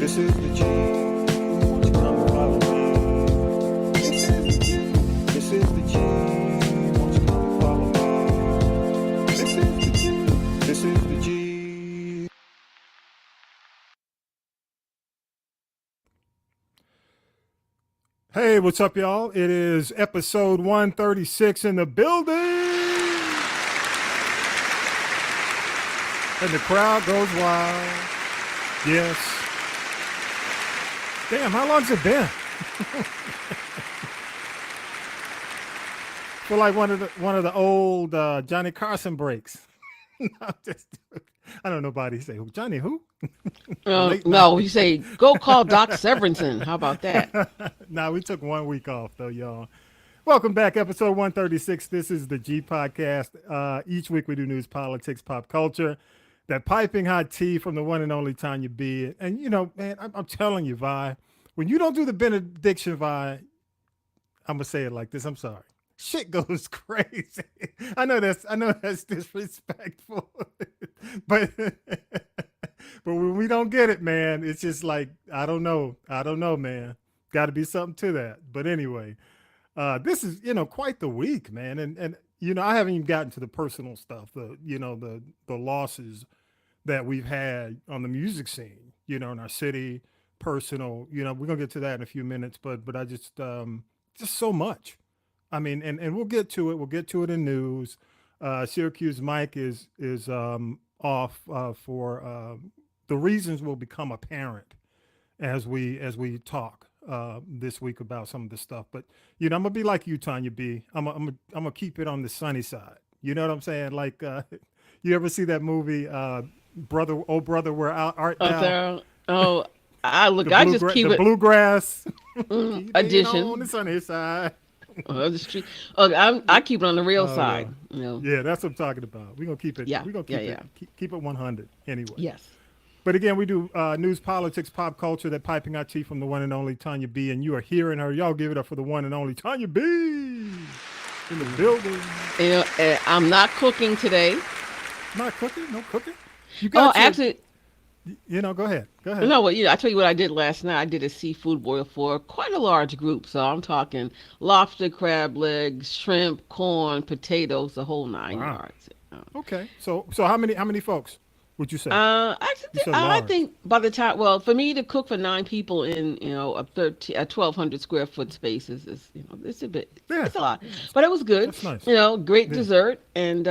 This is the G. Won't you come and follow me? This is the G. This is the G. Won't you come and follow me? This is the G. This is the G. Hey, what's up, y'all? It is episode 136 in the building. And the crowd goes wild. Yes. Damn, how long's it been? Feel like one of the old Johnny Carson breaks. I don't know nobody say who. Johnny who? No, you say go call Doc Severinsen. How about that? Nah, we took 1 week off though, y'all. Welcome back, episode 136. This is the G Podcast. Each week we do news, politics, pop culture. That piping hot tea from the one and only Tanya B. And you know, man, I'm telling you, Vi, when you don't do the benediction, Vi, I'm gonna say it like this. I'm sorry. Shit goes crazy. I know that's disrespectful, but when we don't get it, man, it's just like I don't know, man. Got to be something to that. But anyway, this is quite the week, man, and I haven't even gotten to the personal stuff, the losses that we've had on the music scene, in our city, personal. We're gonna get to that in a few minutes, but I just so much. I mean, and we'll get to it. We'll get to it in news. Syracuse Mike is off for the reasons will become apparent as we talk this week about some of this stuff. But I'm gonna be like you, Tanya B. I'm gonna keep it on the sunny side. You know what I'm saying? Like, you ever see that movie, Brother, Oh Brother, Where Art Thou? I just keep the it bluegrass edition on the sunny side. of the street. I keep it on the real side. Yeah, that's what I'm talking about. We're gonna keep it. Yeah, We're gonna keep it 100 anyway. Yes. But again, we do news, politics, pop culture, that piping hot tea from the one and only Tanya B. And you are hearing her. Y'all give it up for the one and only Tanya B. in the building. I'm not cooking today. Not cooking? No cooking? You got actually. Go ahead. No, well, I tell you what I did last night. I did a seafood boil for quite a large group. So I'm talking lobster, crab legs, shrimp, corn, potatoes, the whole nine yards. Okay. So how many folks would you say? I think by the time, for me to cook for 9 people in a 1,200 square foot space is it's a bit, it's a lot, but it was good. That's nice. Great dessert, and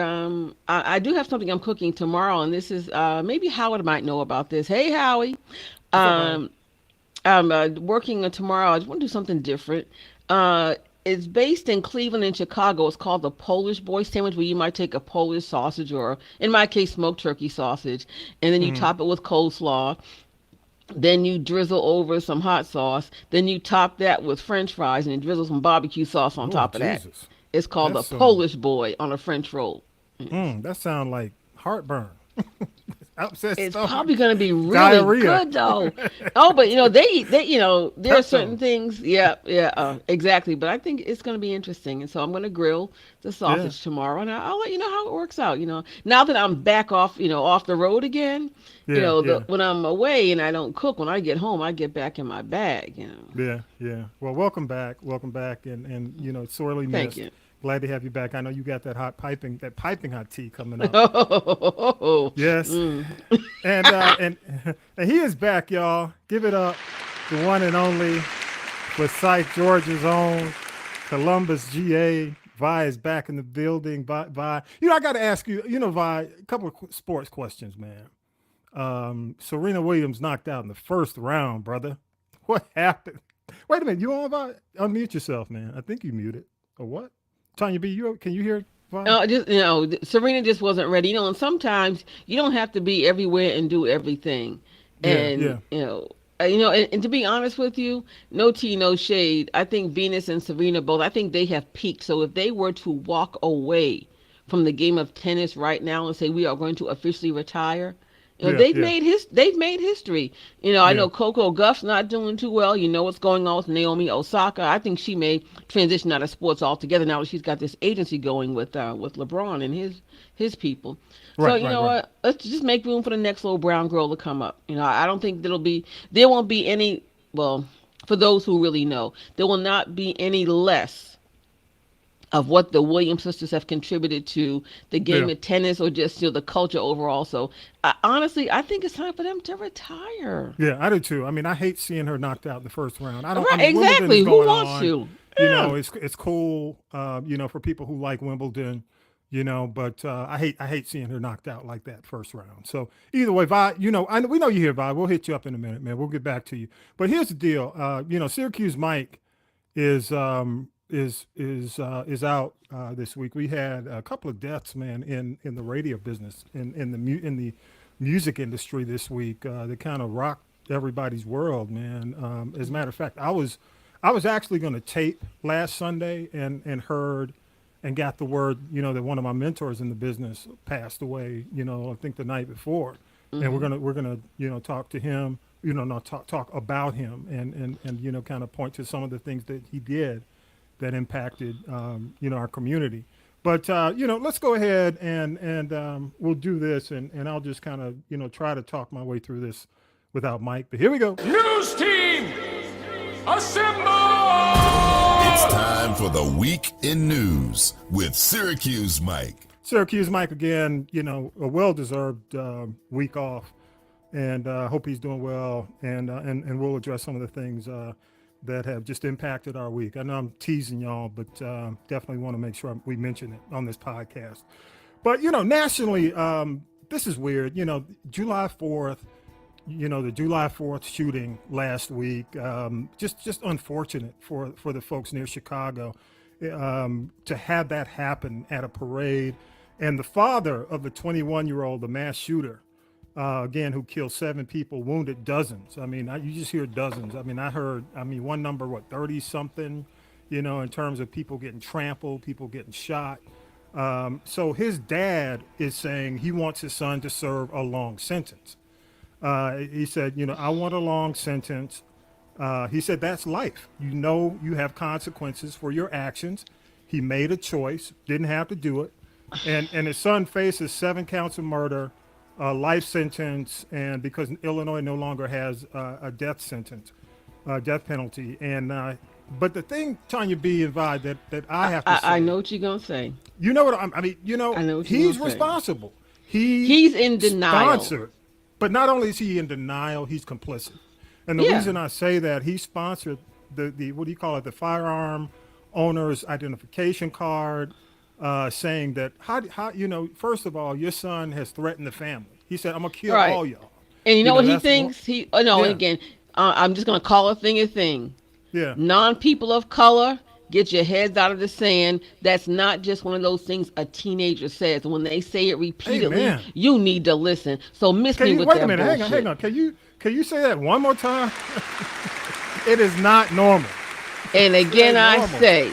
I do have something I'm cooking tomorrow, and this is maybe Howard might know about this. Hey, Howie, I'm working on tomorrow. I just want to do something different. It's based in Cleveland and Chicago. It's called the Polish Boy Sandwich, where you might take a Polish sausage, or in my case, smoked turkey sausage, and then you top it with coleslaw. Then you drizzle over some hot sauce. Then you top that with French fries and drizzle some barbecue sauce on top of that. It's called the Polish Boy on a French roll. That sounds like heartburn. It's probably going to be really good though. But they there are certain things. Yeah, exactly. But I think it's going to be interesting, and so I'm going to grill the sausage tomorrow, and I'll let you know how it works out. Now that I'm back off the road again. When I'm away and I don't cook, when I get home, I get back in my bag. Yeah. Well, welcome back, and sorely missed. Thank you. Glad to have you back. I know you got that piping hot tea coming up. Yes. And he is back, y'all. Give it up, the one and only, Forsyth, Georgia's own, Columbus, GA. Vi is back in the building. Vi, I got to ask you, Vi, a couple of sports questions, man. Serena Williams knocked out in the first round, brother. What happened? Wait a minute, you on, Vi? Unmute yourself, man. I think you muted. Or what? Tanya B, can you hear? Serena just wasn't ready. And sometimes you don't have to be everywhere and do everything. And and to be honest with you, no tea, no shade. I think Venus and Serena both. I think they have peaked. So if they were to walk away from the game of tennis right now and say we are going to officially retire, Yeah, yeah, they've made history. I yeah. know Coco Gauff's not doing too well. You know what's going on with Naomi Osaka. I think she may transition out of sports altogether now that she's got this agency going with LeBron and his people. So Right, you right, know right. what? Let's just make room for the next little brown girl to come up. I don't think there won't be any. Well, for those who really know, there will not be any less of what the Williams sisters have contributed to the Yeah, game of tennis or just the culture overall. So honestly, I think it's time for them to retire. yeah. I do too. I mean, I hate seeing her knocked out in the first round. I don't. I Right, mean, Wimbledon exactly. is Who going wants on. to? Yeah. It's cool. For people who like Wimbledon. But I hate seeing her knocked out like that first round. So either way, Vi, we know you here, Vi. We'll hit you up in a minute, man. We'll get back to you. But here's the deal. Syracuse Mike is out this week. We had a couple of deaths, man, in the radio business, in the music industry this week. That kind of rocked everybody's world, man. As a matter of fact, I was actually going to tape last Sunday and heard and got the word, that one of my mentors in the business passed away, I think the night before. And we're Hmm. gonna talk to him, not talk about him and kind of point to some of the things that he did that impacted our community. But let's go ahead and we'll do this, and I'll just kind of try to talk my way through this without Mike. But here we go. News team, assemble! It's time for the Week in News with Syracuse Mike. Syracuse Mike again, a well-deserved week off, and hope he's doing well. And we'll address some of the things that have just impacted our week. I know I'm teasing y'all, but definitely want to make sure we mention it on this podcast. But nationally, this is weird. July 4th. The July 4th shooting last week, just unfortunate for the folks near Chicago to have that happen at a parade. And the father of the 21-year-old, the mass shooter, again, who killed 7 people, wounded dozens. I mean, you just hear dozens. I mean, one number, 30 something, in terms of people getting trampled, people getting shot. So his dad is saying he wants his son to serve a long sentence. He said, I want a long sentence. He said, that's life. You have consequences for your actions. He made a choice, didn't have to do it. And his son faces 7 counts of murder, a life sentence, and because Illinois no longer has a death sentence, death penalty. But the thing, Tanya B. and Vi, that I have to say, I know what you're gonna say. you know what I mean, I know what you're he's gonna say. responsible. He He's in denial. sponsored, but not only is he in denial, he's complicit. And the Yeah. reason I say that, he sponsored the what do you call it, the firearm owner's identification card, saying that how first of all, your son has threatened the family. He said, I'm gonna kill Right. all y'all. And you know what he That's one. thinks? No, and Yeah, again, I'm just gonna call a thing a thing. yeah. Non-people of color, get your heads out of the sand. That's not just one of those things a teenager says. When they say it repeatedly, Amen. you need to listen. So miss Can me you with wait a that minute? bullshit. Hang on. Can you say that one more time? It is not normal. And It again, ain't I normal. say,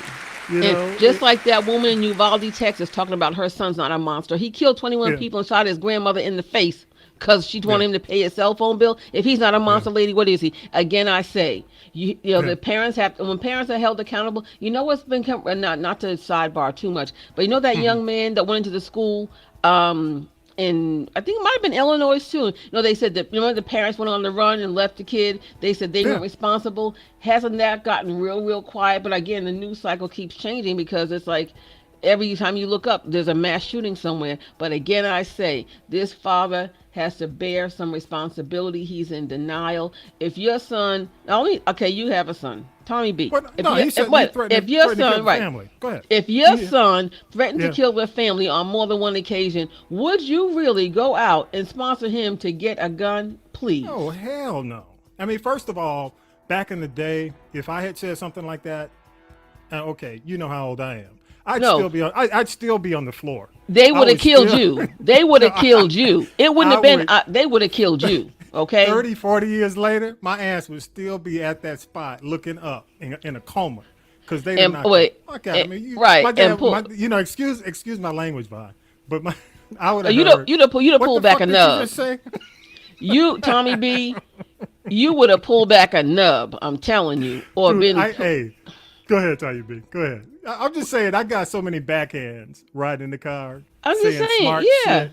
You know. and just like that woman in Uvalde, Texas, talking about her son's not a monster. He killed 21 Yeah, people and shot his grandmother in the face because she yeah, wanted him to pay his cell phone bill. If he's not a yeah, monster, lady, what is he? Again, I say, yeah. the parents have when parents are held accountable. You know what's been not to sidebar too much, but you know that Hmm. young man that went into the school. In I think it might have been Illinois too. They said that the parents went on the run and left the kid. They said they Yeah. weren't responsible. Hasn't that gotten real quiet? But again, the news cycle keeps changing because it's like every time you look up, there's a mass shooting somewhere. But again, I say this father has to bear some responsibility. He's in denial. If your son, not only okay, you have a son, Tommy B. What? If No, you, he said if he what? threatened, If your threatened to kill son, the right? family. Go ahead. If your Yeah, son threatened to yeah. kill their family on more than one occasion, would you really go out and sponsor him to get a gun? Oh, Please. hell no. I mean, first of all, back in the day, if I had said something like that, okay, you know how old I am. No, I'd still be on the floor. they I would have would killed still, you. They would no, have killed you. It wouldn't I have been. would. They would have killed you. Okay. 30, 40 years later, my ass would still be at that spot looking up in a coma because they did And not. wait. Fuck out of me. Right. My And dad, pull. excuse my language, Vibe, but I would have You heard. you'd have What the pulled back fuck a did you nub. just say? You, Tommy B, you would have pulled back a nub. I'm telling you, or Dude, been. hey, go ahead, Tanya B. Go ahead. I'm just saying, I got so many backhands riding in the car I'm just saying saying, smart yeah. shit.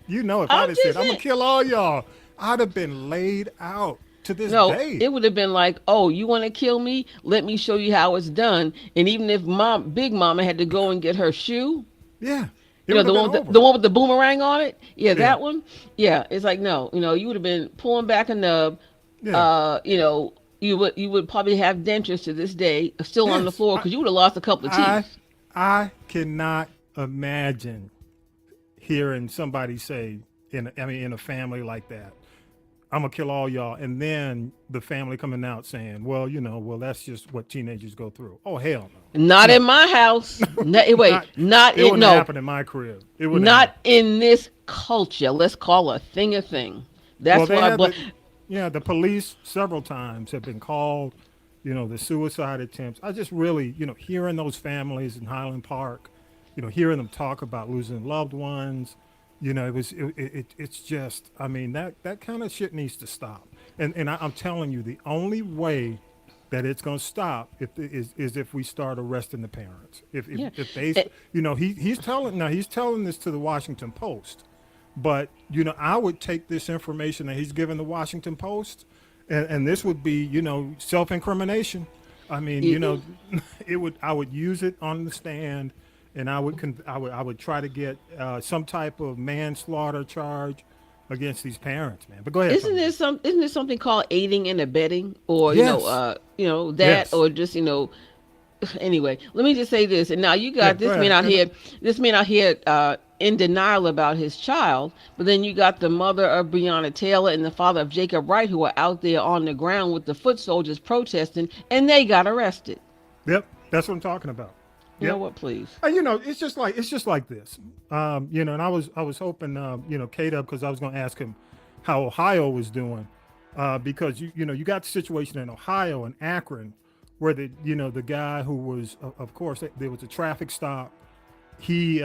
You know, if I'm I'd have just said, I'm going saying. to kill all y'all, I'd have been laid out to this No, day. it would have been like, oh, you want to kill me? Let me show you how it's done. And even if Big Mama had to go and get her shoe, Yeah. It you know, would the have been one with over. the one with the boomerang on it, yeah, Yeah. that one, yeah, it's like no, you would have been pulling back a nub. Yeah. You would probably have dentures to this day still on the Yes. floor because you would have lost a couple of I, teeth. I cannot imagine hearing somebody say, in a family like that, I'm gonna kill all y'all, and then the family coming out saying, well, that's just what teenagers go through. Oh hell Not no, in my house. No, wait, not. not It in wouldn't no, happen in my crib. It wouldn't happen. not in this culture. Let's call a thing a thing. Well, That's they why. had the police several times have been called. The suicide attempts. I just really, hearing those families in Highland Park, hearing them talk about losing loved ones, it's just, I mean, that kind of shit needs to stop. And I'm telling you, the only way that it's going to stop is if we start arresting the parents. Yeah. If they, Eh, he's telling this to the Washington Post, but I would take this information that he's given the Washington Post, and this would be self-incrimination. I mean, y- I would use it on the stand, and I would try to get some type of manslaughter charge against these parents, man. But go ahead, Isn't Tony. there something called aiding and abetting, or Yes, that, yes, or just anyway, let me just say this. And now you yeah. got Go this man ahead. out here, in denial about his child, but then you got the mother of Breonna Taylor and the father of Jacob Wright who are out there on the ground with the foot soldiers protesting, and they got arrested. Yep, that's what I'm talking about. You know Yep. what? Please. It's just like this. And I was hoping, K-Dub, because I was going to ask him how Ohio was doing, because you got the situation in Ohio and Akron, where the guy who was, of course, there was a traffic stop. He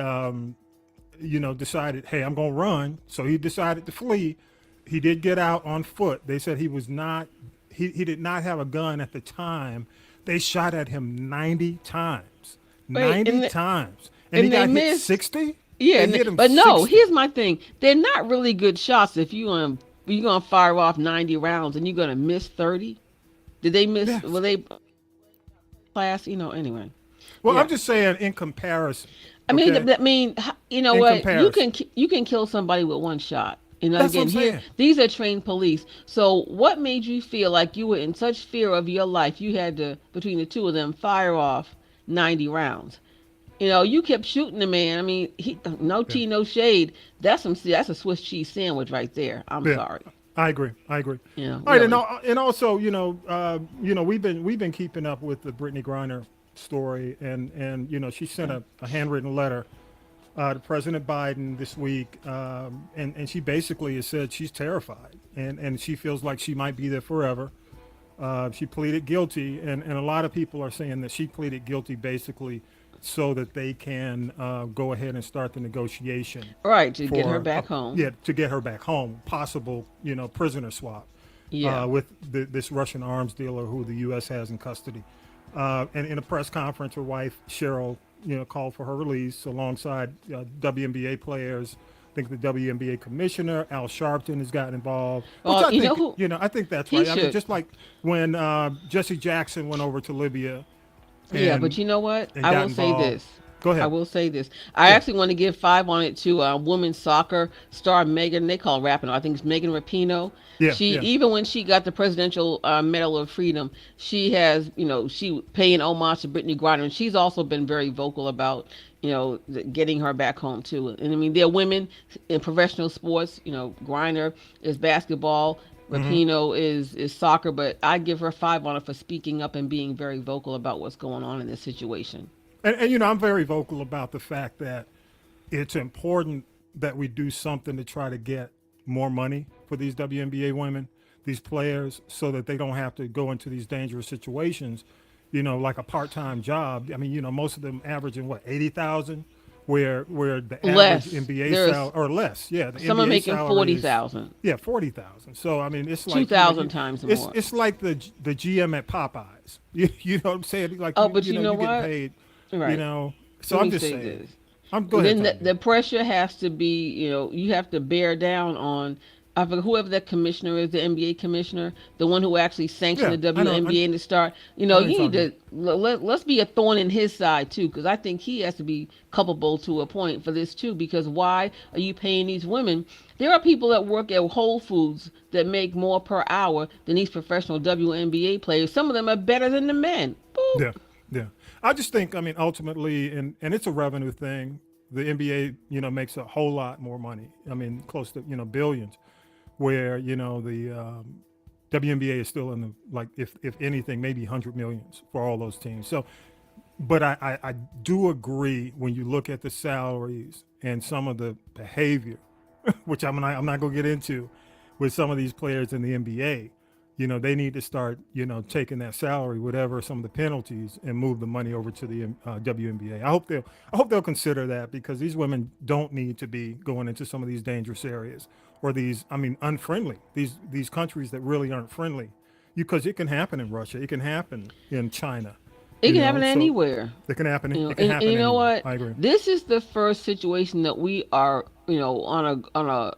decided, hey, I'm going to run. So he decided to flee. He did get out on foot. They said he was not, he did not have a gun at the time. They shot at him 90 times. Wait, 90 times. And he and they got hit missed. 60? Yeah, They hit him but no. 60. Here's my thing: they're not really good shots if you're gonna fire off 90 rounds and you're gonna miss 30. Did they miss? Yes. Were they class? Anyway. Well, Yeah. I'm just saying in comparison. I mean, Okay? you know In what? comparison. You can kill somebody with one shot. That's what Again, I'm here saying. these are trained police. So, what made you feel like you were in such fear of your life you had to, between the two of them, fire off 90 rounds? You kept shooting the man. I mean, no Yeah. tea, no shade. That's a Swiss cheese sandwich right there. I'm Yeah. sorry. I agree. I agree. All right, Really. and also, we've been keeping up with the Brittany Griner story, and she sent a handwritten letter to President Biden this week, and she basically has said she's terrified, and she feels like she might be there forever. She pleaded guilty, and a lot of people are saying that she pleaded guilty basically so that they can go ahead and start the negotiation Right, to get her for back home. to get her back home, possible prisoner swap Yeah. with this Russian arms dealer who the U.S. has in custody. And in a press conference, her wife Cheryl called for her release alongside WNBA players. I think the WNBA commissioner Al Sharpton has gotten involved, which Well, I you know think who I think that's he right. I mean, should. just like when Jesse Jackson went over to Libya Yeah, but and you know what? and I got will say involved. this. Go I ahead. will say this. I Yeah. actually want to give 5 on it to women's soccer star Megan. They call her Rapinoe. I think it's Megan Rapinoe. Yeah. She Yeah. even when she got the Presidential Medal of Freedom, she has she paying homage to Brittany Griner, and she's also been very vocal about getting her back home too. And I mean, there are women in professional sports. Griner is basketball. Hmm. Rapino is soccer, but I give her 5 on it for speaking up and being very vocal about what's going on in this situation. And I'm very vocal about the fact that it's important that we do something to try to get more money for these WNBA women, these players, so that they don't have to go into these dangerous situations, like a part-time job. I mean, most of them averaging what, 80,000 where the Less. average NBA There's salary or less, yeah, the some are NBA making salary 40,000, yeah, 40,000. So I mean, it's like 2,000 times more. it's like the GM at Popeyes. You know what I'm saying? Like Oh, but you know you get what? paid. Right. So Let I'm me just say saying. this. Go ahead. Then the, Tanya. the pressure has to be, you have to bear down on I forget whoever that commissioner is, the NBA commissioner, the one who actually sanctioned Yeah, the I know. WNBA and to start. I know You you're need talking to let's be a thorn in his side too, because I think he has to be culpable to a point for this too. Because why are you paying these women? There are people that work at Whole Foods that make more per hour than these professional WNBA players. Some of them are better than the men. Boop. Yeah, yeah. I just think, I mean, ultimately, and it's a revenue thing. The NBA, makes a whole lot more money. I mean, close to billions. Where the WNBA is still in the like, if anything, maybe 100 millions for all those teams. So, but I do agree when you look at the salaries and some of the behavior, which I'm not going to get into, with some of these players in the NBA. They need to start, taking that salary, whatever some of the penalties, and move the money over to the WNBA. I hope they'll consider that, because these women don't need to be going into some of these dangerous areas, or these, unfriendly, these countries that really aren't friendly, because it can happen in Russia, it can happen in China. It can happen anywhere. It can happen. You know, It can happen and you know anywhere. what? I agree. This is the first situation that we are, on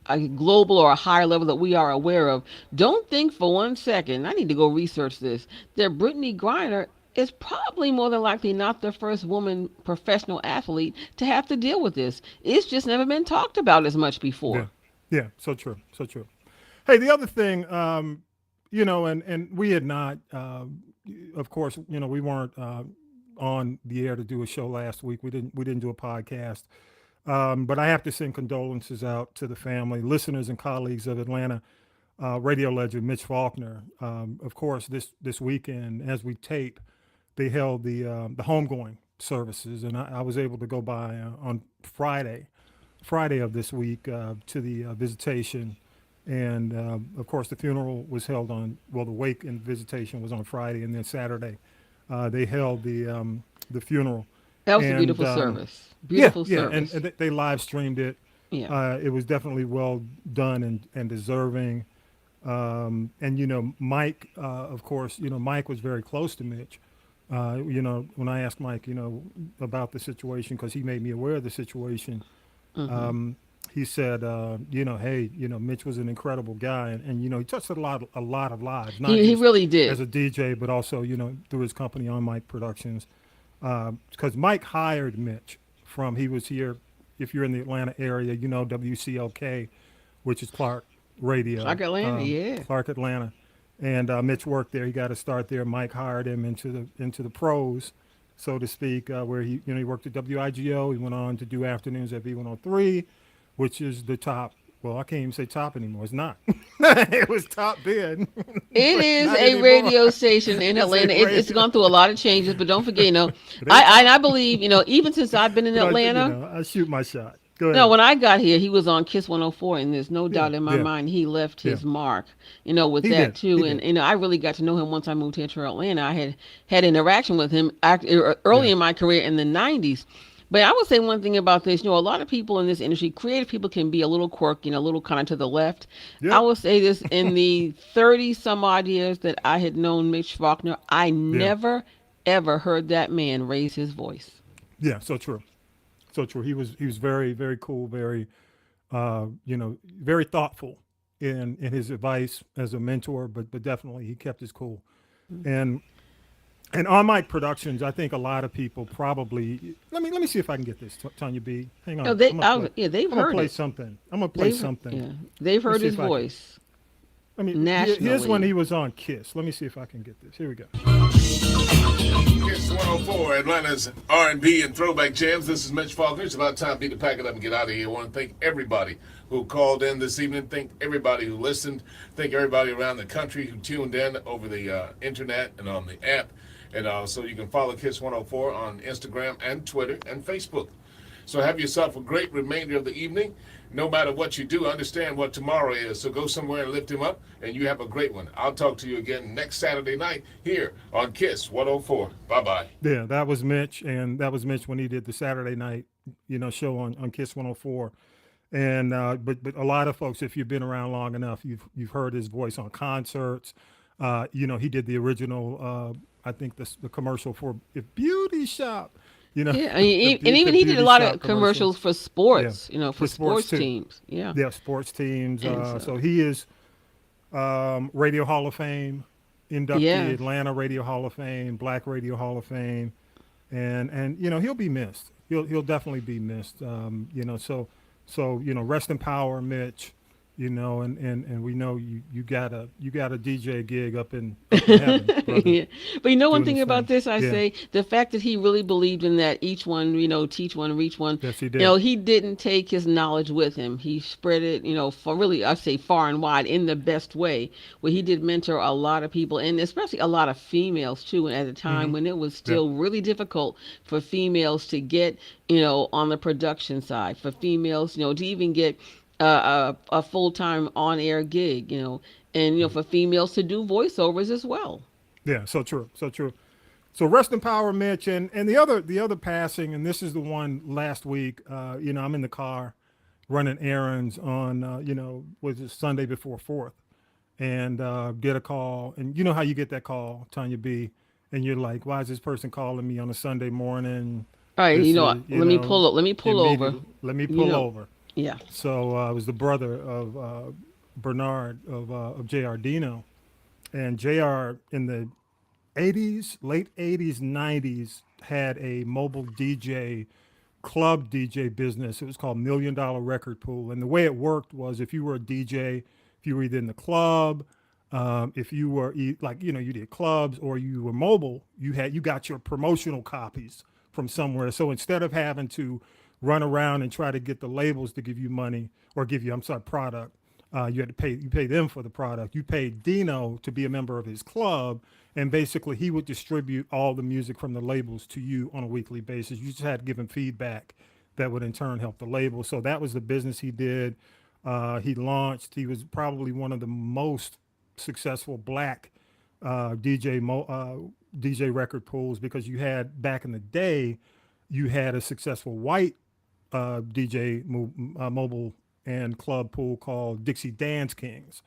a global or a higher level that we are aware of. Don't think for one second, I need to go research this, that Brittany Griner is probably more than likely not the first woman professional athlete to have to deal with this. It's just never been talked about as much before. Yeah. So true. So true. Hey, the other thing, and we had not, of course, we weren't on the air to do a show last week. We didn't do a podcast. But I have to send condolences out to the family, listeners, and colleagues of Atlanta radio legend Mitch Faulkner. Of course, this weekend, as we tape, they held the homegoing services, and I was able to go by on Friday of this week to the visitation, and of course the funeral was held the wake and visitation was on Friday, and then Saturday they held the funeral. That was a beautiful service. Beautiful service. And they live streamed it. Yeah. It was definitely well done and deserving. And Mike, of course, Mike was very close to Mitch. When I asked Mike, about the situation, because he made me aware of the situation, he said, hey, Mitch was an incredible guy, and he touched a lot of lives. Not He just really did. as a DJ, but also through his company On Mike Productions. Because Mike hired Mitch he was here. If you're in the Atlanta area, WCLK, which is Clark Radio. Clark Atlanta, yeah. Clark Atlanta, and Mitch worked there. He got to start there. Mike hired him into the pros, so to speak, where he worked at WIGO. He went on to do afternoons at V103, which is the top. Well, I can't even say top anymore. It's not. It was top then. It is a radio station in Atlanta. It's gone through a lot of changes, but don't forget, I believe, even since I've been in Atlanta, I shoot my shot. Go ahead. no, when I got here, he was on Kiss 104, and there's no doubt in my mind he left his mark, with He that did. too. He And did. I really got to know him once I moved here to Atlanta. I had interaction with him early in my career in the 90s. But I would say one thing about this, a lot of people in this industry, creative people, can be a little quirky and a little kind of to the left. Yeah. I will say this, in the 30 some odd years that I had known Mitch Faulkner, I never, ever heard that man raise his voice. Yeah, so true. So true. He was very, very cool, very, very thoughtful in his advice as a mentor, but definitely he kept his cool. And On Mike Productions, I think a lot of people probably, let me see if I can get this, Tanya B. Hang on. They've I'm heard gonna play it. something. I'm gonna play something. Yeah, they've heard see his if I can- voice. Here's nationally. when he was on Kiss. Let me see if I can get this. Here we go. Kiss 104, Atlanta's R&B and throwback jams. This is Mitch Faulkner. It's about time for me to pack it up and get out of here. I want to thank everybody who called in this evening. Thank everybody who listened. Thank everybody around the country who tuned in over the internet and on the app. And so you can follow Kiss 104 on Instagram and Twitter and Facebook. So have yourself a great remainder of the evening. No matter what you do, understand what tomorrow is. So go somewhere and lift him up, and you have a great one. I'll talk to you again next Saturday night here on KISS 104. Bye-bye. Yeah, that was Mitch, and that was Mitch when he did the Saturday night, show on KISS 104. And but a lot of folks, if you've been around long enough, you've heard his voice on concerts. He did the original, I think the commercial for a beauty shop. Yeah, The, and even the he did a beauty lot shop of commercials for sports, for for sports sports too. teams. Yeah. Yeah, sports teams. And So he is Radio Hall of Fame inductee, Yeah. Atlanta Radio Hall of Fame, Black Radio Hall of Fame, and he'll be missed. He'll definitely be missed. So rest in power, Mitch. And we know you got a DJ gig up in heaven, brother. Yeah. But one Doing thing his about thing. this, I Yeah. say the fact that he really believed in that each one, teach one, reach one. Yes, he did. He didn't take his knowledge with him. He spread it, for really, I say far and wide in the best way, where he did mentor a lot of people, and especially a lot of females too. And at a time when it was still really difficult for females to get, on the production side, for females, to even get a full-time on-air gig, and for females to do voiceovers as well. Yeah, so true, so true. So rest in power, Mitch, and the other passing, and this is the one last week. I'm in the car running errands on was it Sunday before 4th, and get a call, and you know how you get that call, Tanya B, and you're like, why is this person calling me on a Sunday morning? All right, This let is, me pull up. Let me pull over. immediately- Let me pull over. Yeah. So it was the brother of Bernard of J.R. Dino, and J.R. in the 80s, late 80s, 90s had a mobile DJ, club DJ business. It was called $1 Million Record Pool, and the way it worked was if you were a DJ, if you were either in the club, if you were you did clubs, or you were mobile, you got your promotional copies from somewhere. So instead of having to run around and try to get the labels to give you money or give you, product. You had to pay them for the product. You paid Dino to be a member of his club, and basically he would distribute all the music from the labels to you on a weekly basis. You just had to give him feedback that would in turn help the label. So that was the business he did. He was probably one of the most successful black DJ record pools, because you had, back in the day, you had a successful white DJ mobile and club pool called Dixie Dance Kings.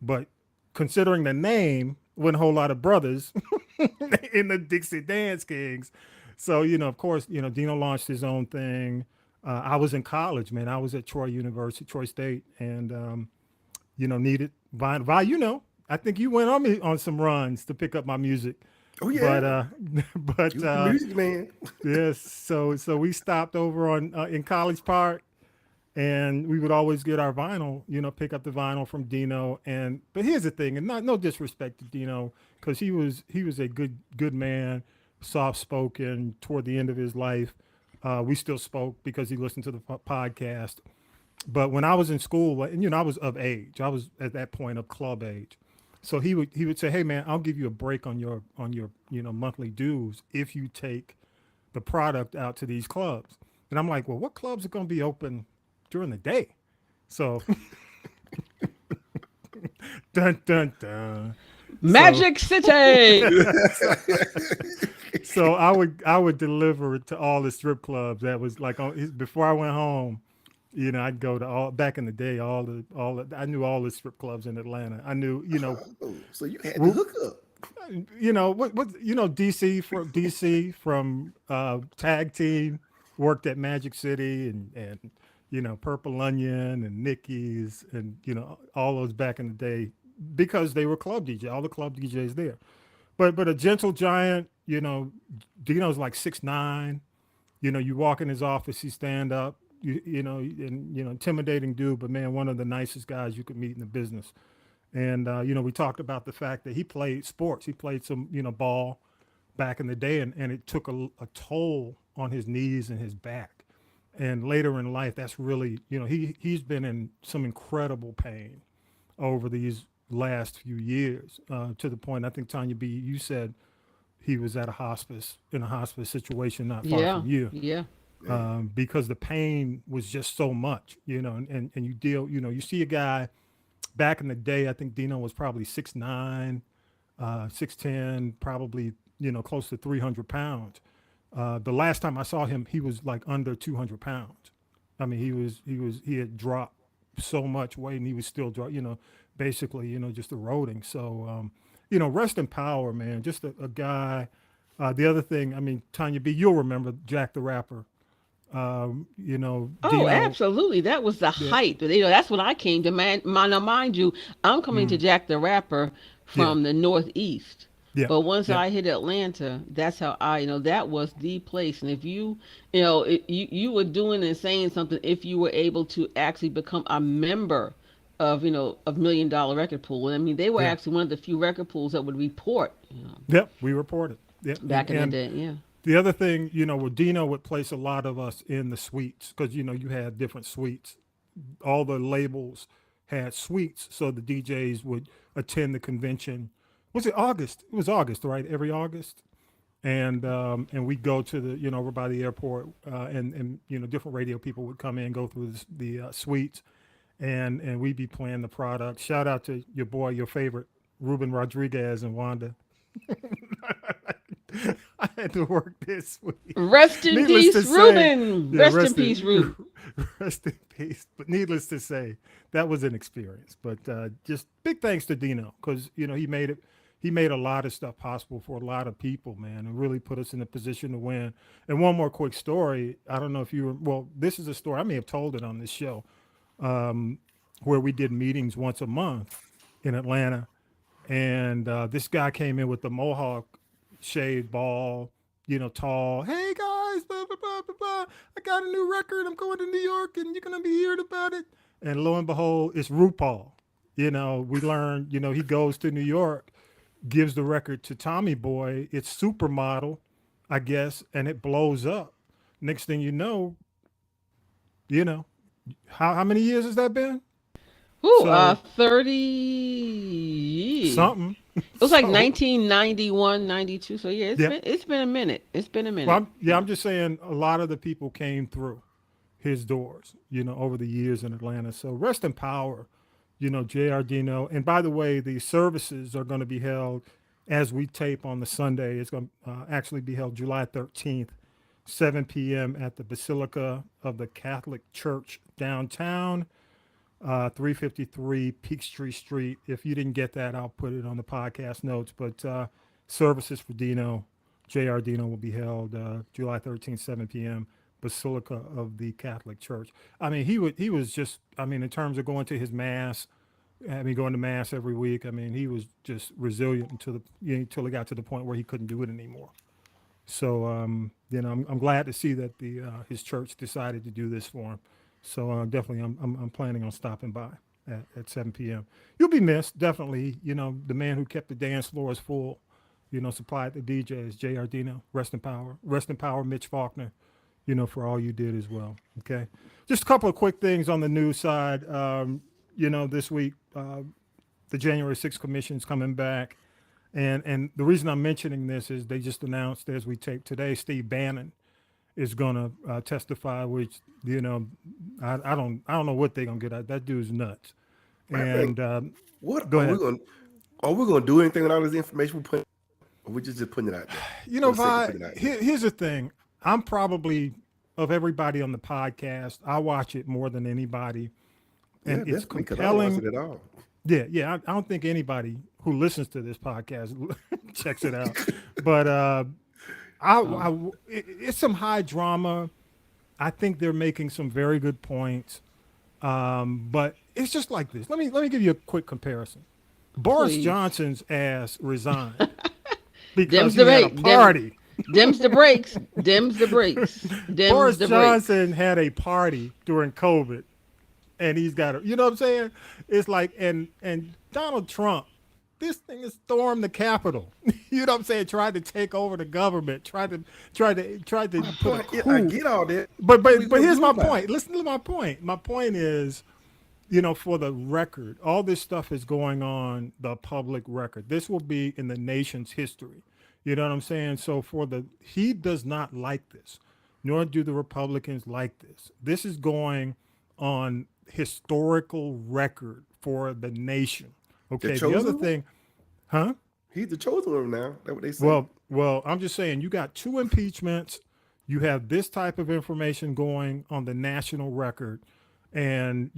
But considering the name, wasn't a whole lot of brothers in the Dixie Dance Kings. So, of course, Dino launched his own thing. I was in college, man. I was at Troy State, and, needed vinyl. I think you went on some runs to pick up my music. Oh yeah, but you the music man. yes. So we stopped over on in College Park, and we would always get our vinyl. Pick up the vinyl from Dino. But here's the thing, and no disrespect to Dino, because he was a good man, soft spoken. Toward the end of his life, we still spoke because he listened to the podcast. But when I was in school, and I was of age, I was at that point of club age. So he would say, hey man, I'll give you a break on your monthly dues if you take the product out to these clubs. And I'm like, well, what clubs are going to be open during the day? So dun dun dun. Magic City. So I would deliver to all the strip clubs. That was like before I went home. I'd go to back in the day, I knew all the strip clubs in Atlanta. I knew, So you had to hook up. DC from Tag Team, worked at Magic City and Purple Onion and Nicky's and all those back in the day, because they were club DJ, all the club DJs there. But a gentle giant, Dino's like 6'9". You walk in his office, he stand up. Intimidating dude, but man, one of the nicest guys you could meet in the business. And, we talked about the fact that he played sports. He played some, ball back in the day, and it took a toll on his knees and his back. And later in life, that's really, he's been in some incredible pain over these last few years, to the point, I think, Tanya B, you said he was at in a hospice situation not far from you. Yeah. because the pain was just so much, and you deal, you see a guy back in the day. I think Dino was probably 6'9", 6'10", probably, close to 300 pounds. The last time I saw him, he was like under 200 pounds. I mean, he had dropped so much weight, and he was still basically, just eroding. So, rest in power, man. Just a guy. The other thing, I mean, Tanya B, you'll remember Jack the Rapper. Oh, Dino, absolutely. That was the yeah, height. That's what I came to. Now, mind you, I'm coming to Jack the Rapper yeah, from the Northeast. yeah, But once yeah, I hit Atlanta, that's how that was the place. And if you were doing and saying something if you were able to actually become a member of Million Dollar Record Pool. I mean, they were yeah. actually one of the few record pools that would report, Yep, we reported. Yep, back in the and day. Yeah. the other thing, where Dino would place a lot of us in the suites, because you had different suites. All the labels had suites, so the DJs would attend the convention. Was it August? It was August, right? Every August, and we'd go to the over by the airport, and different radio people would come in, go through the suites, and we'd be playing the product. Shout out to your boy, your favorite, Ruben Rodriguez and Wanda. I had to work this week. Rest in Needless to peace, say, Ruben. yeah, Rest in peace, Ruben. rest in peace. But needless to say, that was an experience. But just big thanks to Dino, because he made it. He made a lot of stuff possible for a lot of people, man, and really put us in a position to win. And one more quick story. I don't know if you were, well, this is a story. I may have told it on this show, where we did meetings once a month in Atlanta. And this guy came in with the mohawk, shaved, bald, tall. Hey guys, blah blah blah blah blah. I got a new record. I'm going to New York, and you're gonna be hearing about it. And lo and behold, it's RuPaul. We learned. He goes to New York, gives the record to Tommy Boy. It's Supermodel, I guess, and it blows up. Next thing you know, how many years has that been? Ooh, So 30. something. It was like So, 1991, 92. So yeah, yeah. it's been a minute. It's been a minute. Well, I'm just saying a lot of the people came through his doors, over the years in Atlanta. So rest in power, J.R. Dino. And by the way, the services are going to be held as we tape on the Sunday. It's going to actually be held July 13th, 7 p.m. at the Basilica of the Catholic Church downtown, 353 Peachtree Street. If you didn't get that, I'll put it on the podcast notes. But services for Dino, J.R. Dino, will be held July 13th, 7 p.m., Basilica of the Catholic Church. I mean, he was just, in terms of going to his mass, going to mass every week. I mean, he was just resilient until he got to the point where he couldn't do it anymore. So, I'm glad to see that his church decided to do this for him. So definitely, I'm planning on stopping by at 7 p.m. You'll be missed, definitely. The man who kept the dance floors full, supplied the DJs, J.R. Dino. Rest in power, Mitch Faulkner. For all you did as well. Okay, just a couple of quick things on the news side. This week, the January 6th commission's coming back, and the reason I'm mentioning this is they just announced as we tape today, Steve Bannon is gonna testify, which I don't know what they're gonna get at. That dude's nuts. And What go are ahead. are we gonna do anything with all this information we put? Or we just putting it out there? For the sake of putting it out there? Here's the thing. I'm probably, of everybody on the podcast, I watch it more than anybody, and it's definitely, 'cause I don't watch compelling. it at all. Yeah. I don't think anybody who listens to this podcast checks it out, but it's some high drama. I think they're making some very good points, but it's just like this. Let me give you a quick comparison. Boris Please. Johnson's ass resigned because Dem's he the had a break. party. Dem's the breaks. Dem's the breaks. Dem's Boris the breaks. Johnson had a party during COVID, and he's got you know what I'm saying? It's like, and Donald Trump, this thing has stormed the Capitol. You know what I'm saying? Tried to take over the government. Tried to put a coup. I get all that. But What we here's do my about it? point. Listen to my point. My point is, for the record, all this stuff is going on the public record. This will be in the nation's history. You know what I'm saying? So he does not like this. nor do the Republicans like this. This is going on historical record for the nation. Okay. The other thing, huh? He's the chosen one now. That's what they say. Well, I'm just saying you got 2 impeachments. You have this type of information going on the national record. And,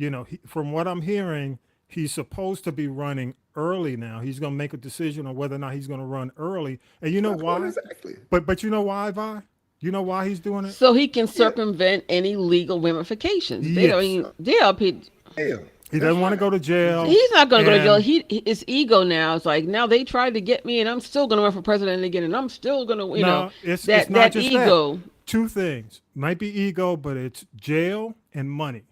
from what I'm hearing, he's supposed to be running early now. He's going to make a decision on whether or not he's going to run early. And you know why? Exactly. But you know why, Vi? You know why he's doing it? So he can circumvent any legal ramifications. Yes. He doesn't want to go to jail. He's not going to go to jail. It's ego now. It's like, now they tried to get me, and I'm still going to run for president again, and I'm still going to, it's that not just ego. That. 2 things. Might be ego, but it's jail and money.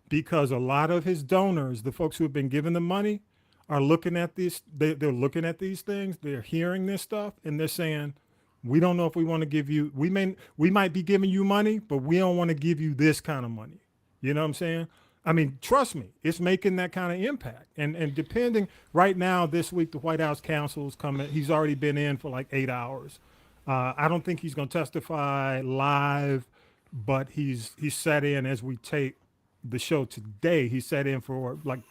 Because a lot of his donors, the folks who have been given the money, are looking at these. They're looking at these things. They're hearing this stuff, and they're saying, "We don't know if we want to give you. We might be giving you money, but we don't want to give you this kind of money." You know what I'm saying? I mean, trust me, it's making that kind of impact. And depending right now, this week, the White House counsel is coming. He's already been in for like 8 hours. I don't think he's going to testify live, but he's sat in as we tape the show today. He sat in for like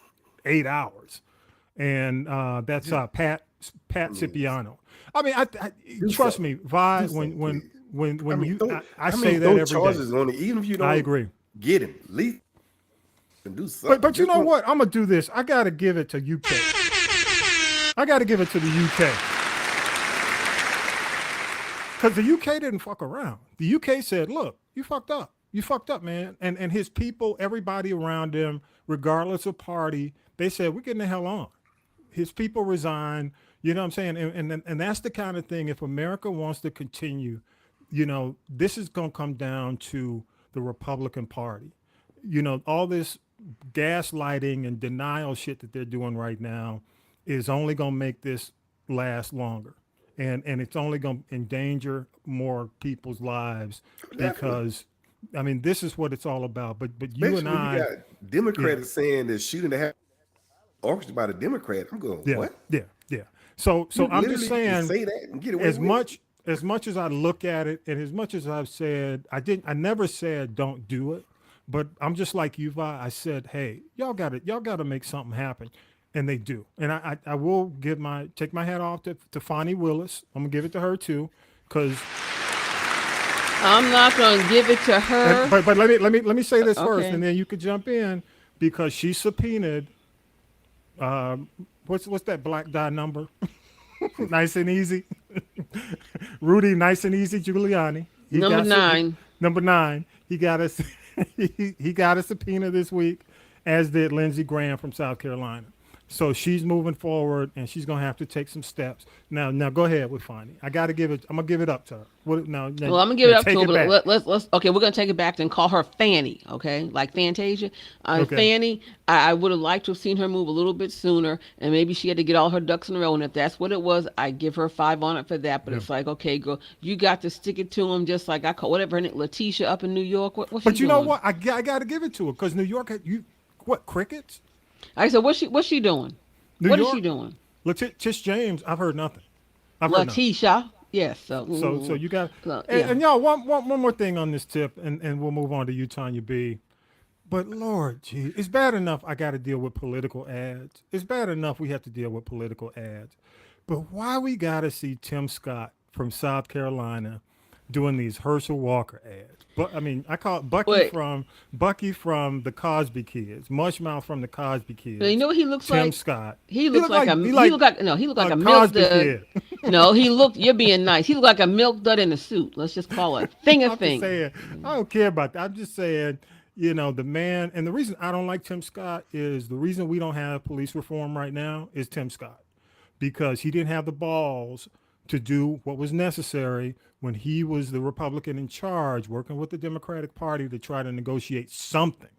8 hours, and that's Pat Cipriano. I mean, I trust me, Vi. When I say that every charges day. On it, even if you don't, I agree. Get him, at least do something. But you know what? I'm gonna do this. I gotta give it to UK. I gotta give it to the UK. Because the UK didn't fuck around. The UK said, look, you fucked up. You fucked up, man. And his people, everybody around him, regardless of party, they said, we're getting the hell on. His people resigned. You know what I'm saying? And that's the kind of thing, if America wants to continue, this is going to come down to the Republican Party. All this gaslighting and denial shit that they're doing right now is only going to make this last longer. And it's only going to endanger more people's lives because, I mean, this is what it's all about. But you and I, got Democrats saying that shooting to have orchestrated by the Democrat. I'm going, what? Yeah. So I'm just saying, say that and get away as with much as I look at it, and as much as I've said, I never said don't do it, but I'm just like you, Vi. I said, hey, y'all got to make something happen. And they do. And I will take my hat off to Fani Willis. I'm gonna give it to her too, because I'm not gonna give it to her. But let me say this first, and then you could jump in, because she subpoenaed what's that black guy number? Nice and easy. Rudy Nice and Easy Giuliani. Number 9. Number 9. He got us he got a subpoena this week, as did Lindsey Graham from South Carolina. So she's moving forward, and she's gonna have to take some steps. Now go ahead with Fani. I'm gonna give it up to her. I'm gonna give it up to her. But let's okay. We're gonna take it back and call her Fanny. Okay, like Fantasia. Fanny. I would have liked to have seen her move a little bit sooner, and maybe she had to get all her ducks in a row. And if that's what it was, I give her 5 on it for that. But it's like, okay, girl, you got to stick it to him, just like I call whatever her name, Letitia up in New York. What but she you doing? know what? I got to give it to her, because New York had crickets. I said, what's she doing? What is she doing? Tish James, I've heard nothing. Letitia, yes. So you got, yeah. and y'all, one more thing on this tip, and we'll move on to you, Tanya B. But Lord, gee, it's bad enough I got to deal with political ads. It's bad enough we have to deal with political ads. But why we got to see Tim Scott from South Carolina doing these Herschel Walker ads? But I mean, I call it Bucky from the Cosby Kids, Mushmouth from the Cosby Kids. You know what he looks like? Tim Scott. He looks like a milk dud. No, you're being nice. He looked like a milk dud in a suit. Let's just call it thing. I don't care about that. I'm just saying, the man, and the reason I don't like Tim Scott is the reason we don't have police reform right now is Tim Scott, because he didn't have the balls to do what was necessary when he was the Republican in charge, working with the Democratic Party to try to negotiate something.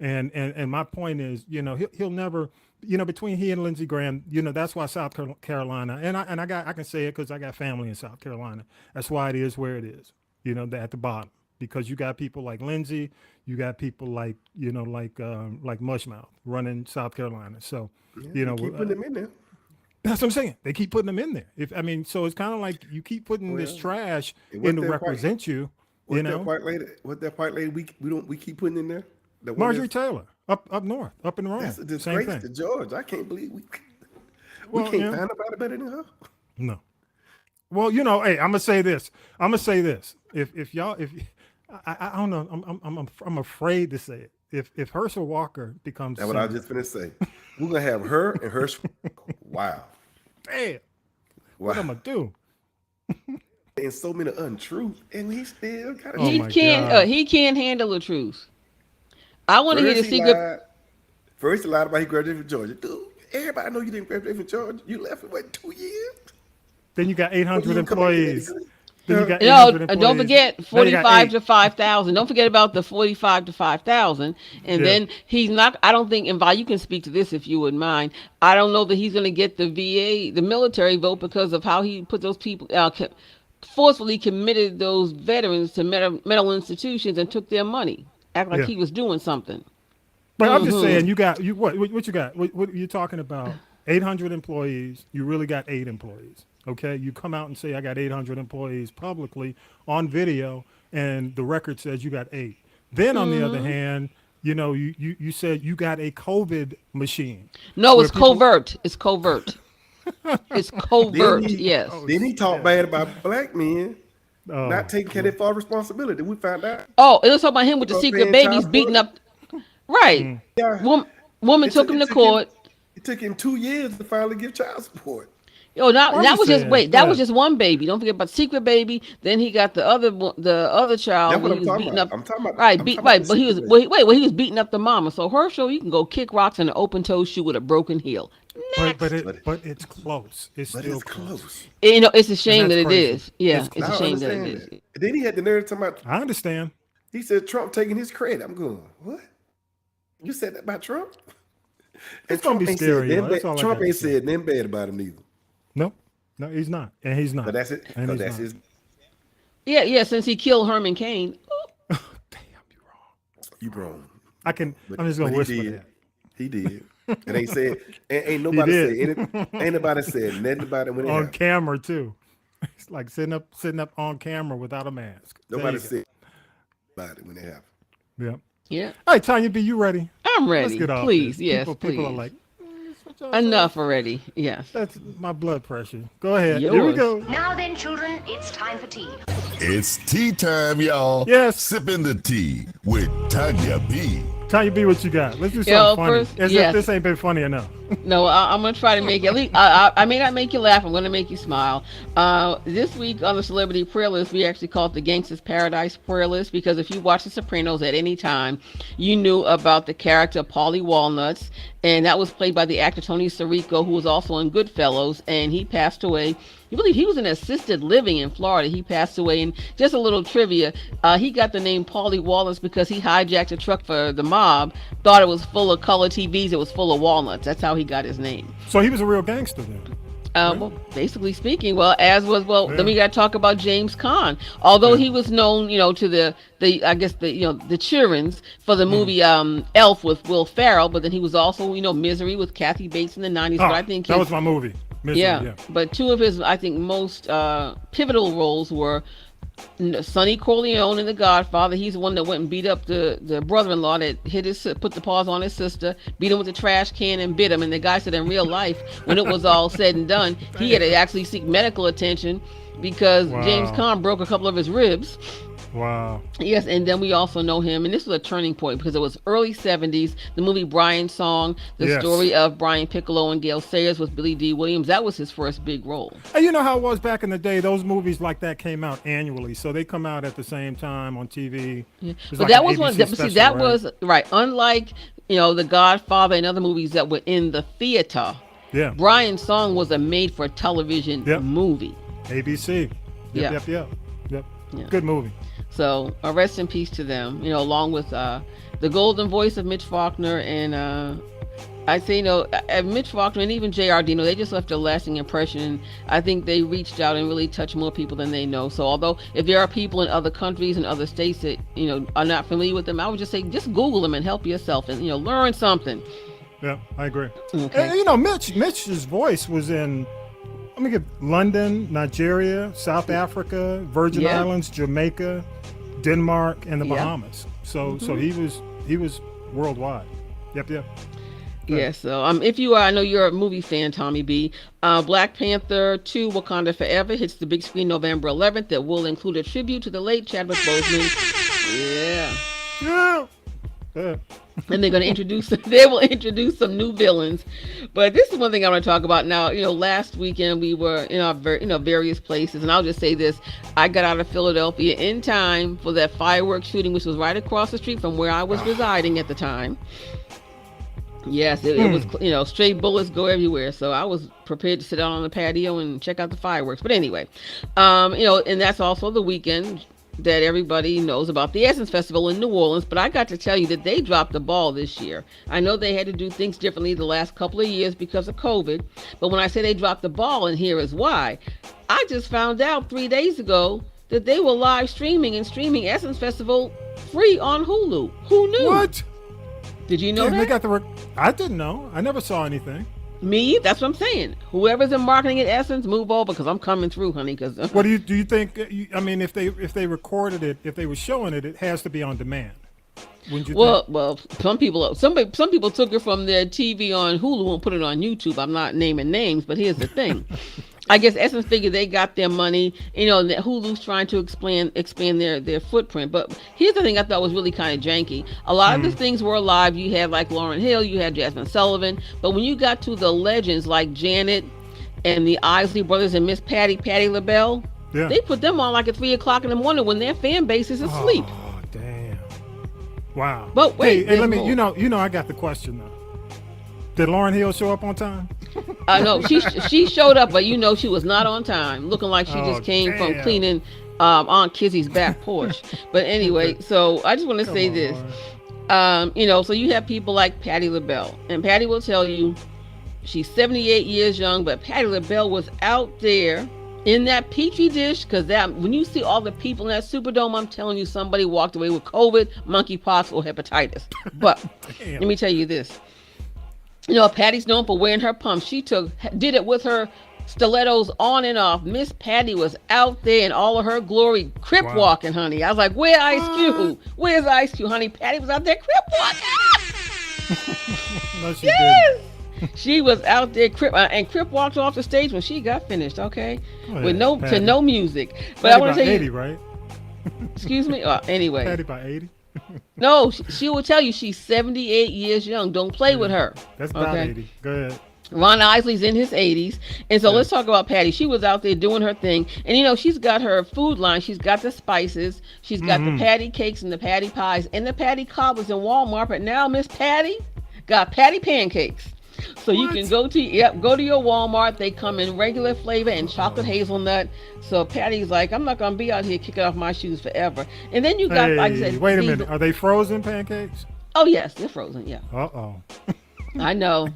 And my point is, he'll never, between he and Lindsey Graham, that's why South Carolina, and I can say it because I got family in South Carolina. That's why it is where it is, at the bottom, because you got people like Lindsey, you got people like Mushmouth running South Carolina. So, keep putting them in there. That's what I'm saying. They keep putting them in there. So it's kind of like you keep putting this trash in to represent you, You know, What that white lady we keep putting in there? Marjorie Taylor up north, up in Rome. That's a Same disgrace thing. to George. I can't believe we Well, can't yeah. find nobody better than her. No. Well, you know, hey, I'm gonna say this. If y'all, I don't know, I'm afraid to say it. If Herschel Walker becomes That's what I was just finna say. We're gonna have her and her. Wow. damn, Wow. what I'm gonna do? And so many untruths, and he still got Oh He my can't. God. He can't handle the truth. I want to hear the secret. First, he lied about he graduated from Georgia. Dude, everybody know you didn't graduate from Georgia. You left in what, 2 years? Then you got 800 You come back to employees. that. Then you got No, 800 don't employees. forget Now you got 45 eight. to 5,000. Don't forget about the 45 to 5,000. And Yeah. then he's not, I don't think, and Vi, you can speak to this if you wouldn't mind. I don't know that he's going to get the VA, the military vote because of how he put those people, forcefully committed those veterans to mental institutions and took their money. Act like Yeah. he was doing something. But I'm just saying, what you got? What you're talking about? 800 employees. You really got 8 employees. Okay, you come out and say I got 800 employees publicly on video, and the record says you got 8. Then on the other hand, you know, you said you got a COVID machine. No, where it's people- covert. It's covert. It's covert. Yes. Then he talked bad about black men Oh, not taking care of their full responsibility. We found out. Oh, it was talking about him with the Because secret paying babies child beating support. up. Right. Yeah. Woman It took him to it court. It took him 2 years to finally give child support. Oh, that just was just saying, wait. That was yeah. just one baby. Don't forget about secret baby. Then he got the other child. That's what where I'm he was talking beating about. up. I'm talking about- Right, I'm beat talking right. about But the he was secret wait. He was beating up the mama. So Herschel, you can go kick rocks in an open toe shoe with a broken heel. but it's close. It's But still it's close. You know, it's a shame that's that it crazy. is. Yeah, It's it's I a don't shame that it understand is. that. Then he had the nerve to talk about. I understand. He said Trump taking his credit. I'm going, what? You said that about Trump? It's gonna be ain't said scary, nothing yo. That's all I Trump gotta ain't say. said nothing bad about him neither. No, he's not, and he's not. But that's it. And Because he's that's not. his. Yeah. Since he killed Herman Cain. Damn, you wrong. You wrong. I'm just But gonna he whisper did. that. He did. And ain't said. Ain't nobody did. said. Ain't nobody said nothing about it when it On happened. camera too. It's like sitting up on camera without a mask. There Nobody you go. said about it when it happened. Yeah. Yeah, All right, Tanya B, you ready? I'm Let's ready. get off Please, this. yes, People please. are like, what y'all say? Enough already. Yes. That's my blood pressure. Go ahead. Here we Yours. go. Now then, children, it's time for tea. It's tea time, y'all. Yes. Sipping the tea with Tanya B. Tanya B, what you got? Let's do something Yo, funny. first- As yes. if this ain't been funny enough. No, I'm gonna try to make it. At least I may not make you laugh. I'm gonna make you smile. This week on the Celebrity Prayer List, we actually call it the Gangsta's Paradise Prayer List because if you watch The Sopranos at any time, you knew about the character Paulie Walnuts, and that was played by the actor Tony Sirico, who was also in Goodfellas, and he passed away. You believe he was in assisted living in Florida. He passed away. And just a little trivia, he got the name Paulie Walnuts because he hijacked a truck for the mob, thought it was full of color TVs, it was full of walnuts. That's how he got his name. So he was a real gangster then. Well, basically speaking, then we got to talk about James Caan. Although he was known, to the children's for the movie Elf with Will Ferrell, but then he was also, Misery with Kathy Bates in the 90s. Oh, But I think that was my movie. Misery, yeah. But two of his, I think, most pivotal roles were Sonny Corleone in The Godfather. He's the one that went and beat up the brother-in-law that put the paws on his sister, beat him with a trash can and bit him. And the guy said in real life, when it was all said and done, he had to actually seek medical attention because Wow. James Caan broke a couple of his ribs. Wow. Yes, and then we also know him, and this was a turning point because it was early 70s, the movie Brian's Song, the Yes. story of Brian Piccolo and Gail Sayers with Billy D. Williams. That was his first big role. And you know how it was back in the day? Those movies like that came out annually, so they come out at the same time on TV. Yeah. It's But like that an was one. ABC But see, special, that right? was right. Unlike The Godfather and other movies that were in the theater, Yeah. Brian's Song was a made-for-television Yep. movie. ABC. Yeah. Yep. Yeah. Good movie. So rest in peace to them. Along with the golden voice of Mitch Faulkner and I say Mitch Faulkner and even J.R. Dino, they just left a lasting impression. And I think they reached out and really touched more people than they know. So although if there are people in other countries and other states that are not familiar with them, I would just say just Google them and help yourself and learn something. Yeah, I agree. Okay. And, Mitch's voice was in. Let me get London, Nigeria, South Africa, Virgin Yeah. Islands, Jamaica, Denmark, and the Yep. Bahamas. So he was worldwide. Yep. Yeah, so if you are, I know you're a movie fan, Tommy B. Black Panther 2 Wakanda Forever hits the big screen November 11th. That will include a tribute to the late Chadwick Boseman. Yeah. And they're going to they will introduce some new villains. But this is one thing I want to talk about now. Last weekend we were in our various places, and I'll just say this. I got out of Philadelphia in time for that fireworks shooting, which was right across the street from where I was residing at the time. Yes, it was, straight bullets go everywhere. So I was prepared to sit out on the patio and check out the fireworks. But anyway, and that's also the weekend that everybody knows about the Essence Festival in New Orleans. But I got to tell you that they dropped the ball this year. I know they had to do things differently the last couple of years because of COVID. But when I say they dropped the ball, and here is why. I just found out 3 days ago that they were live streaming Essence Festival free on Hulu. Who knew? What? Did you know Damn, that? they got I didn't know. I never saw anything. Me? That's what I'm saying. Whoever's in marketing at Essence, move over because I'm coming through, honey. Because what do you think? I mean, if they recorded it, if they were showing it, it has to be on demand. Wouldn't you think? Well, some people took it from their TV on Hulu and put it on YouTube. I'm not naming names, but here's the thing. I guess Essence figured they got their money. That Hulu's trying to expand their footprint. But here's the thing I thought was really kind of janky. A lot of the things were live. You had like Lauryn Hill, you had Jasmine Sullivan. But when you got to the legends like Janet and the Isley Brothers and Miss Patti LaBelle, they put them on like at 3 o'clock in the morning when their fan base is asleep. Oh, damn. Wow. But wait, hey, let me. More. I got the question though. Did Lauryn Hill show up on time? No, she showed up, but she was not on time, looking like she just came from cleaning Aunt Kizzy's back porch. But anyway, so I just want to say this. So you have people like Patti LaBelle, and Patti will tell you she's 78 years young, but Patti LaBelle was out there in that petri dish, because when you see all the people in that Superdome, I'm telling you, somebody walked away with COVID, monkeypox, or hepatitis. But let me tell you this. Patty's known for wearing her pumps. She did it with her stilettos on and off. Miss Patti was out there in all of her glory, crip walking, honey. I was like, where's Ice Cube? Where's Ice Cube, honey? Patti was out there crip walking. No, she didn't. She was out there crip walked off the stage when she got finished. Okay, with no music. But Patti I want to tell 80, you, right? Excuse me. Anyway, Patti by 80. No, she will tell you she's 78 years young. Don't play with her. That's about 80. Go ahead. Ron Isley's in his 80s. And so let's talk about Patti. She was out there doing her thing. And, she's got her food line. She's got the spices. She's got the patty cakes and the patty pies and the patty cobblers in Walmart. But now Miss Patti got patty pancakes. So you can go to your Walmart. They come in regular flavor and chocolate hazelnut. So Patty's like, I'm not going to be out here kicking off my shoes forever. And then you got, like I said, wait a minute. Are they frozen pancakes? Oh, yes, they're frozen. Yeah. Uh-oh. I know.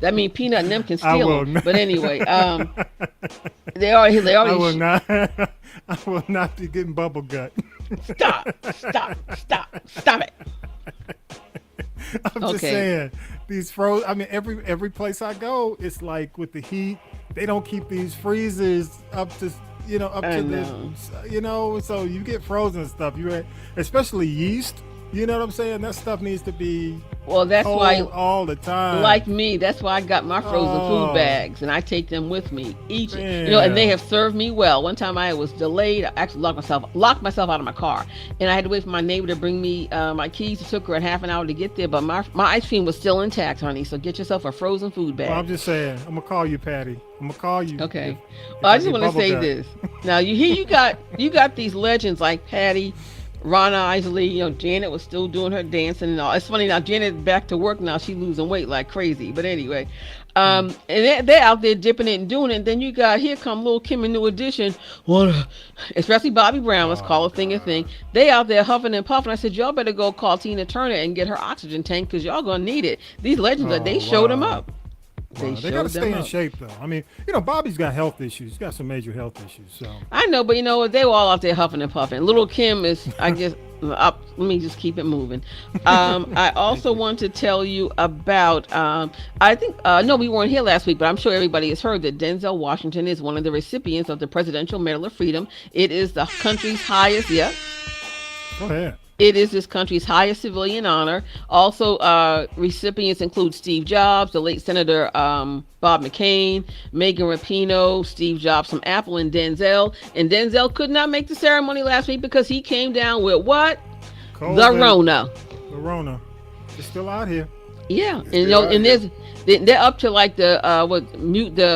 That means Peanut and them can steal them. But anyway, they already. I will not be getting bubble gut. Stop it. I'm just saying, these frozen. I mean, every place I go, it's like with the heat, they don't keep these freezers up to this. So you get frozen stuff. Especially yeast. You know what I'm saying? That stuff needs to be that's cold why all the time. Like me, that's why I got my frozen food bags, and I take them with me each. And they have served me well. One time I was delayed. I actually locked myself out of my car, and I had to wait for my neighbor to bring me my keys. It took her a half an hour to get there, but my ice cream was still intact, honey. So get yourself a frozen food bag. Well, I'm just saying, I'm gonna call you, Patty. I'm gonna call you. Okay. I just want to say this. Now you got these legends like Patty, Ron Isley, Janet was still doing her dancing and all. It's funny now, Janet back to work now. She losing weight like crazy. But anyway, and they're out there dipping it and doing it. And then you got, here come Lil' Kim in New Edition. Especially Bobby Brown. Let's call a thing a thing. They out there huffing and puffing. I said, y'all better go call Tina Turner and get her oxygen tank because y'all going to need it. These legends, they showed them up. They got to stay in shape, though. I mean, Bobby's got health issues. He's got some major health issues. So I know, but they were all out there huffing and puffing. Little Kim is, I guess, up. Let me just keep it moving. I also want to tell you about. I think we weren't here last week, but I'm sure everybody has heard that Denzel Washington is one of the recipients of the Presidential Medal of Freedom. It is the country's highest. Go ahead. It is this country's highest civilian honor. Also, recipients include Steve Jobs, the late Senator Bob McCain, Megan Rapinoe, Steve Jobs from Apple, and Denzel. And Denzel could not make the ceremony last week because he came down with what? COVID. The Rona. The Rona. It's still out here. Yeah, and they're up to like the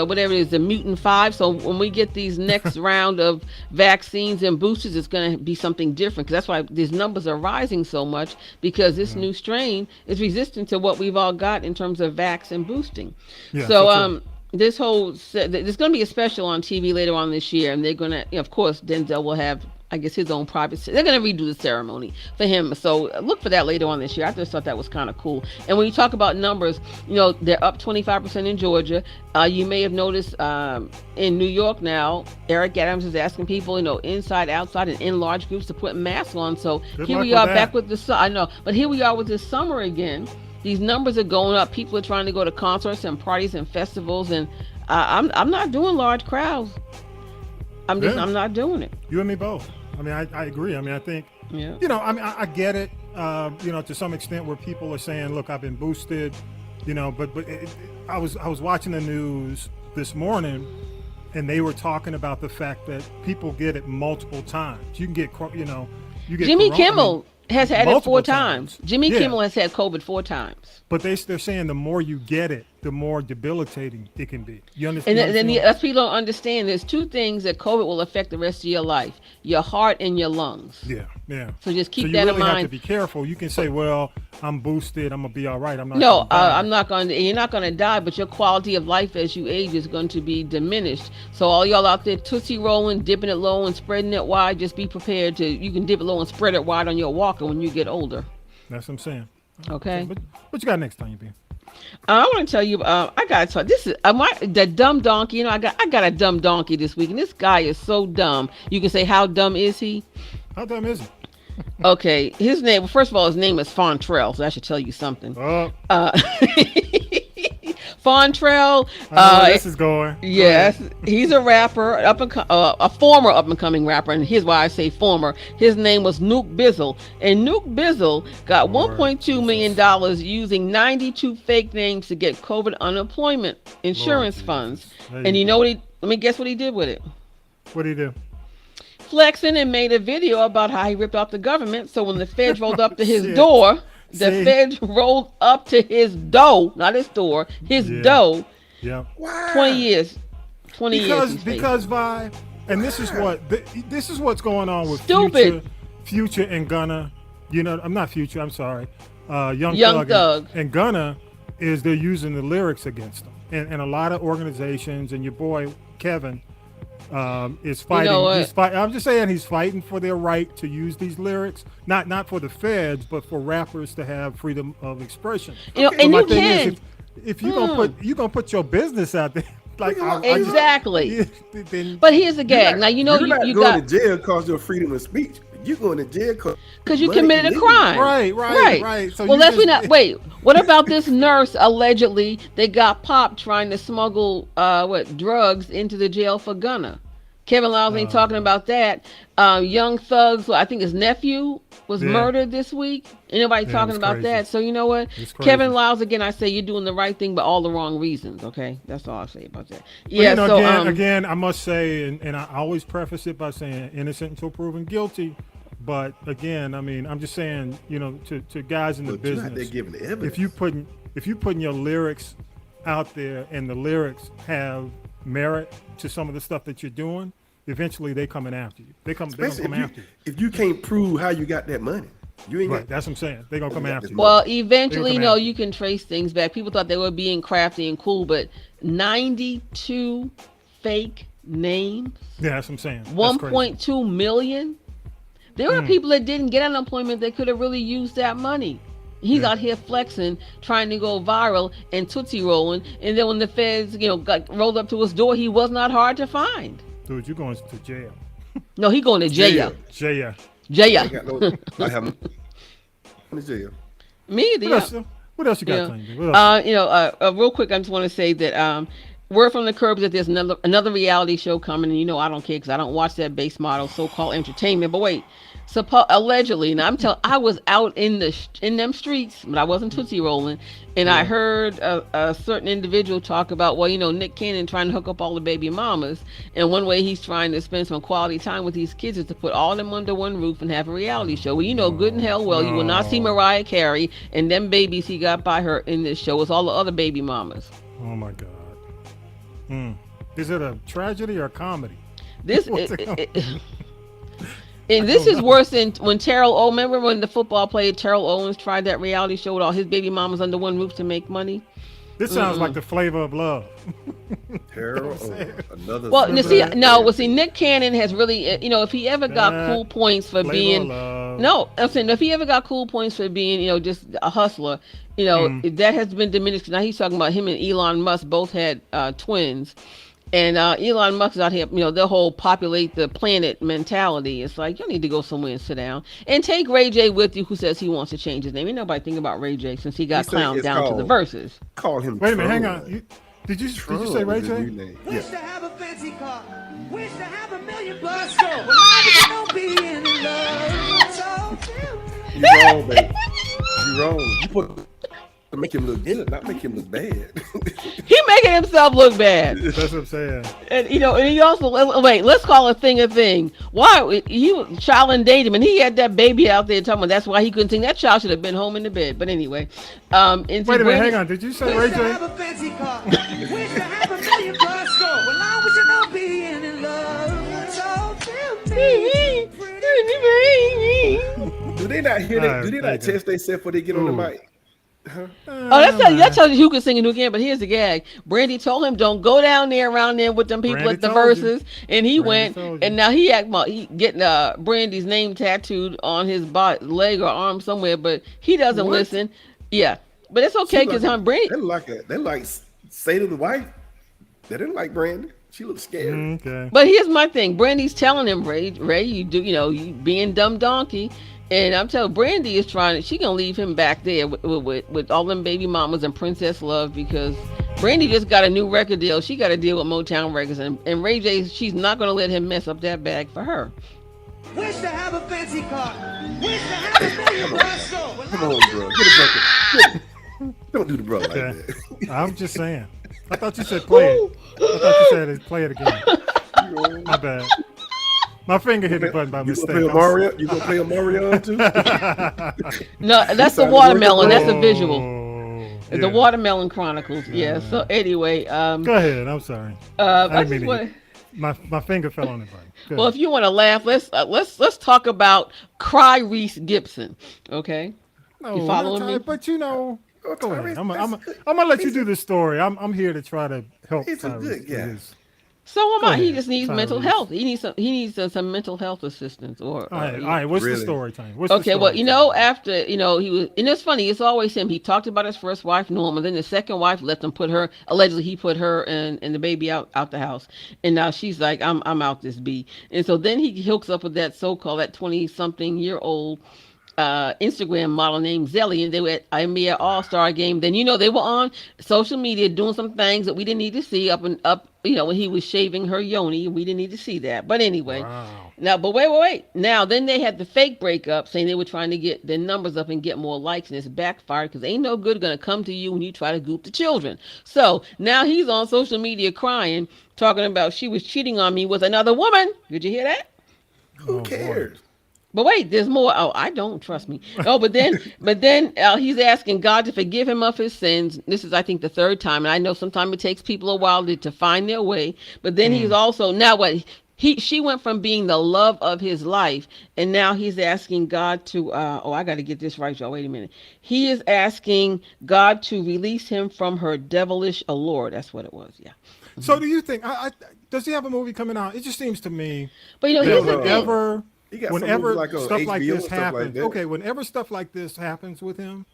whatever it is, the mutant 5. So when we get these next round of vaccines and boosters, it's going to be something different, because that's why these numbers are rising so much, because this new strain is resistant to what we've all got in terms of vax and boosting. Yeah, So there's going to be a special on TV later on this year, and they're going to, of course, Denzel will have, I guess, his own private. They're going to redo the ceremony for him. So look for that later on this year. I just thought that was kind of cool. And when you talk about numbers, they're up 25% in Georgia. You may have noticed in New York now, Eric Adams is asking people, inside, outside, and in large groups to put masks on. So here we are back with I know, but here we are with this summer again. These numbers are going up. People are trying to go to concerts and parties and festivals, and I'm not doing large crowds. I'm not doing it. You and me both. I mean, I agree. I mean, I think, Yeah. I get it, to some extent, where people are saying, look, I've been boosted, but I was watching the news this morning, and they were talking about the fact that people get it multiple times. You can get, you get Jimmy corona- Kimmel has had it multiple 4 times. Jimmy Yeah. Kimmel has had COVID 4 times. But they're saying the more you get it, the more debilitating it can be. You understand? And then that's people don't understand. There's 2 things that COVID will affect the rest of your life: your heart and your lungs. Yeah. So just keep you that in really have to mind. be careful. You can say, well, I'm boosted, I'm gonna be all right. I'm not. No, gonna die. I'm not going to. You're not going to die, but your quality of life as you age is going to be diminished. So all y'all out there tootsie rolling, dipping it low and spreading it wide, just be prepared to. You can dip it low and spread it wide on your walker when you get older. That's what I'm saying. Okay. What you got next time, you be? I want to tell you. I got to talk. This is the dumb donkey. I got a dumb donkey this week, and this guy is so dumb. You can say, how dumb is he? How dumb is it? Okay, his name. Well, first of all, his name is Fontrell, so that should tell you something. Fontrell. I know where this is going. Yes, he's a rapper, a former up and coming rapper, and here's why I say former. His name was Nuke Bizzle, and Nuke Bizzle got $1.2 million using 92 fake names to get COVID unemployment insurance funds. And you know what let me guess what he did with it. What did he do? Flexing and made a video about how he ripped off the government. So when the feds rolled up to his door, the feds rolled up to his door, not his door, his door. Yeah. 20 years. 20 years. Because Vi, and this is what's going on with Stupid. Future and Gunna. I'm not Future. I'm sorry. Young Thug. And Gunna is they're using the lyrics against them, and a lot of organizations, and your boy Kevin is fighting. I'm just saying he's fighting for their right to use these lyrics, not for the feds, but for rappers to have freedom of expression. And you can. If you're gonna put your business out there, like exactly. Then, but here's the gag. Now you going got to jail because your freedom of speech. You're going to jail because you committed a crime. Right. So wait. What about this nurse allegedly they got popped trying to smuggle drugs into the jail for Gunna? Kevin Lyles ain't talking about that. Young Thug's, I think his nephew was murdered this week. Ain't nobody talking about that. So you know what? Kevin Lyles, again, I say you're doing the right thing, but all the wrong reasons. Okay, that's all I'll say about that. Yeah. So again, I must say, and I always preface it by saying innocent until proven guilty. But again, I mean, I'm just saying, to guys in the business, they're giving the evidence. if you putting your lyrics out there and the lyrics have merit to some of the stuff that you're doing, eventually they coming after you. They're gonna come after you. If you can't prove how you got that money, you ain't got. That's what I'm saying. They're gonna come after you. Well, eventually, you can trace things back. People thought they were being crafty and cool, but 92 fake names. Yeah, that's what I'm saying. 1.2 million. There were people that didn't get unemployment that could have really used that money. He's out here flexing, trying to go viral and tootsie rolling, and then when the feds, got rolled up to his door, he was not hard to find. Dude, you're going to jail. No, he going to jail. Jail. I haven't. In jail. Me either. What else you got? Real quick, I just want to say that Word from the curbs that there's another reality show coming, and I don't care because I don't watch that base model so-called entertainment. But wait, allegedly, and I was out in them streets, but I wasn't Tootsie Rolling, and I heard a certain individual talk about, well, Nick Cannon trying to hook up all the baby mamas, and one way he's trying to spend some quality time with these kids is to put all of them under one roof and have a reality show. Well, good and hell well, you will not see Mariah Carey and them babies he got by her in this show. It's all the other baby mamas. Oh my God. Is it a tragedy or a comedy? This and this is worse than when remember when the football player Terrell Owens tried that reality show with all his baby mamas under one roof to make money? This sounds like the Flavor of Love. Harold, another. Well, see, Nick Cannon has really, if he ever got cool points for being, I'm saying if he ever got cool points for being, just a hustler, that has been diminished. Now he's talking about him and Elon Musk both had twins. And Elon Musk is out here, the whole populate the planet mentality. It's like, you need to go somewhere and sit down. And take Ray J with you, who says he wants to change his name. Ain't nobody thinking about Ray J since he got clowned down to the verses. Call him. Wait a minute, hang on. Did you say Ray J? Wish to have a fancy car. Wish to have $1 million plus. Well, I don't be in love. So you're wrong, baby. You're wrong. You put to make him look good, not make him look bad. He making himself look bad. That's what I'm saying. And and he also wait. Let's call a thing a thing. Why child dated him, and he had that baby out there talking about that's why he couldn't sing. That child should have been home in the bed. But anyway, wait a minute, hang on. Did you say Ray J? Wish to have a fancy car. Wish to have $1 million plus. Well, I wish I don't be in love. So tell me, do they not hear that? Do they not test themselves before they get on the mic? That tells you who can sing and who can't. But here's the gag: Brandy told him, "Don't go down there around there with them people at the verses," and he went. And now he getting Brandy's name tattooed on his leg or arm somewhere, but he doesn't listen. Yeah, but it's okay because Brandy. They like say to the wife. They didn't like Brandy. She looks scared. Okay. But here's my thing: Brandy's telling him, Ray, you do, you being dumb donkey. And I'm telling Brandy is she gonna leave him back there with all them baby mamas and Princess Love because Brandy just got a new record deal. She got to deal with Motown Records and Ray J. She's not gonna let him mess up that bag for her. Wish to have a fancy car. Wish to have $1 million plus. Come on, bro. Get a bucket. Don't do the bro like that. I'm just saying. I thought you said play it. I thought you said play it again. My bad. My finger hit the button by mistake. You gonna play a Mario too? No, that's the watermelon. That's a visual. Yeah. The Watermelon Chronicles. Yeah. So anyway, go ahead. I'm sorry. My finger fell on the button. Well, if you want to laugh, let's talk about Cry Reese Gibson. Okay. No, you following me? But go ahead. I'm gonna let you do this story. I'm here to try to help. He's a good guy. So am I. He just needs mental health. He needs some mental health assistance. All right. What's the story time? Well, after he was, and it's funny. It's always him. He talked about his first wife, Norma. Then the second wife left him. Allegedly, he put her and the baby out the house. And now she's like, I'm out this bee. And so then he hooks up with that so-called 20-something-year-old Instagram model named Zelly, and they were at NBA All-Star game. Then they were on social media doing some things that we didn't need to see up when he was shaving her yoni. We didn't need to see that. But anyway, Now, but wait. Now then they had the fake breakup saying they were trying to get their numbers up and get more likes, and it's backfired because ain't no good gonna come to you when you try to goop the children. So now he's on social media crying, talking about she was cheating on me with another woman. Did you hear that? Who cares? But wait, there's more. Oh, I don't, trust me. Oh, but then he's asking God to forgive him of his sins. This is, I think, the third time. And I know sometimes it takes people a while to find their way. But then he's also, now what? She went from being the love of his life. And now he's asking God to, I got to get this right, y'all. Wait a minute. He is asking God to release him from her devilish allure. That's what it was. Yeah. So do you think, does he have a movie coming out? It just seems to me. But here's the thing. Whenever stuff like this happens, whenever stuff like this happens with him,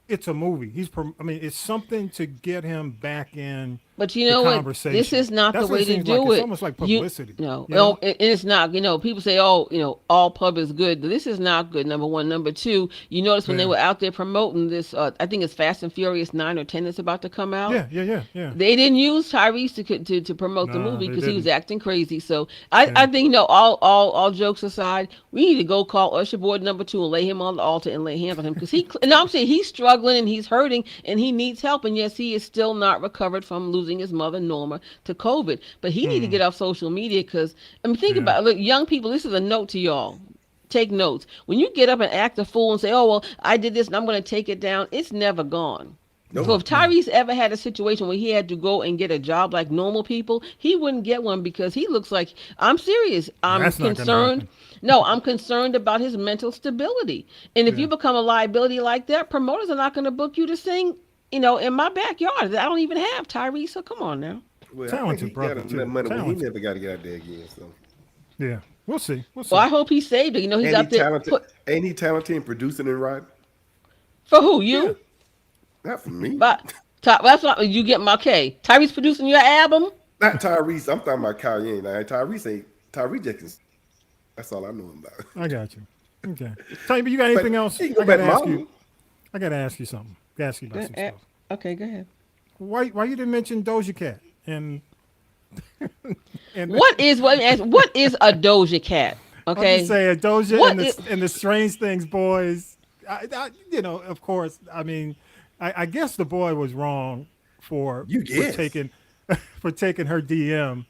it's a movie. It's something to get him back in But you know what? conversation. This is not That's the what way it to seems do like. it. It's almost like publicity. No, you know? and it's not. People say, "Oh, all pub is good." This is not good. Number one. Number two. You notice when they Yeah. were out there promoting this. I think it's Fast and Furious 9 or 10 that's about to come out. Yeah. They didn't use Tyrese to promote the No, movie they because he was didn't. acting crazy. So I think all jokes aside, we need to go call Usher Board number 2 and lay him on the altar and lay hands on him because I'm saying he's struggling and he's hurting and he needs help, and yes, he is still not recovered from losing his mother Norma to COVID. But he need to get off social media because think about it. Look, young people. This is a note to y'all. Take notes. When you get up and act a fool and say, "Oh well, I did this and I'm going to take it down," it's never gone. So if Tyrese ever had a situation where he had to go and get a job like normal people, he wouldn't get one because he looks like, I'm serious. I'm That's not gonna concerned. happen. No, I'm concerned about his mental stability. And if you become a liability like that, promoters are not going to book you to sing, in my backyard. I don't even have Tyrese. So come on now. Well, Talented I think he brother, got too. enough money, but he Talented. never got to get out there again. So. Yeah. We'll see. Well, I hope he saved it. He's Ain't out he there. talented? Ain't he talented in producing and writing? For who? You? Not for me. But that's what you get my K. Tyrese producing your album? Not Tyrese. I'm talking about Kanye. Now, Tyrese Jenkins. That's all I know him about. I got you. Okay. Tell me, you got anything else? He can go I back gotta to ask Marvel. you. I gotta ask you something. Ask you about some stuff. Okay, go ahead. Why you didn't mention Doja Cat and What is a Doja Cat? Okay. I'm just saying Doja What and is- the Strange Things boys. Of course. I mean, I guess the boy was wrong for taking for taking her DM.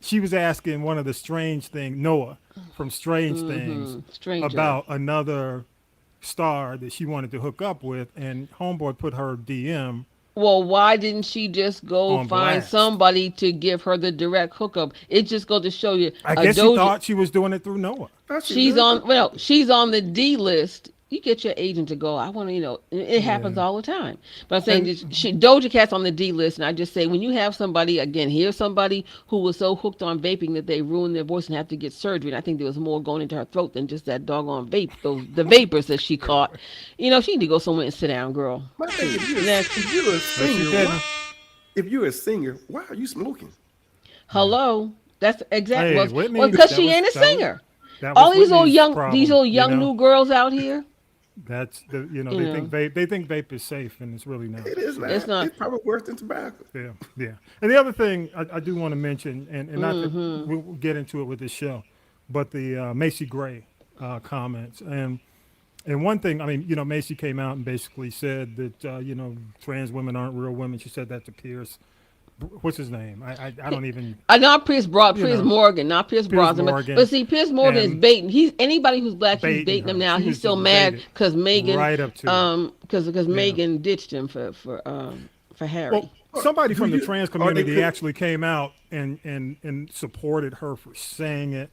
She was asking one of the Strange Things, Noah from Strange Things, Stranger. about another star that she wanted to hook up with, and homeboy put her DM. Well, why didn't she just go On find blast. somebody to give her the direct hookup? It just goes to show you. I guess she thought she was doing it through Noah. she's on. Well, she's on the D list. You get your agent to go. I want to, it happens all the time. But I'm saying Doja Cat's on the D list, and I just say when you have somebody, again, here's somebody who was so hooked on vaping that they ruined their voice and have to get surgery. And I think there was more going into her throat than just that doggone vape, the vapors that she caught. She need to go somewhere and sit down, girl. My thing is, if you're a singer, if you're a singer, why are you smoking? Hello, that's exactly Hey, Whitney, because that she was- ain't a that was- singer. That All was these old Whitney's young, problem, new girls out here. That's they think vape is safe, and it's really not. It is not. It's not. It's probably worse than tobacco. Yeah. And the other thing I do want to mention, and not that Mm-hmm. we'll get into it with this show, but the Macy Gray comments. And one thing, I mean, Macy came out and basically said that, trans women aren't real women. She said that to Pierce. What's his name? I don't even. Not Pierce Morgan, not Pierce Brosnan. Morgan. But see, Pierce Morgan is And baiting. He's anybody who's black. He's baiting baiting him her. now. She He's was still just mad baited because Megan, right up to because Megan ditched him for Harry. Well, somebody from the you- trans are they community crit- actually came out and supported her for saying it,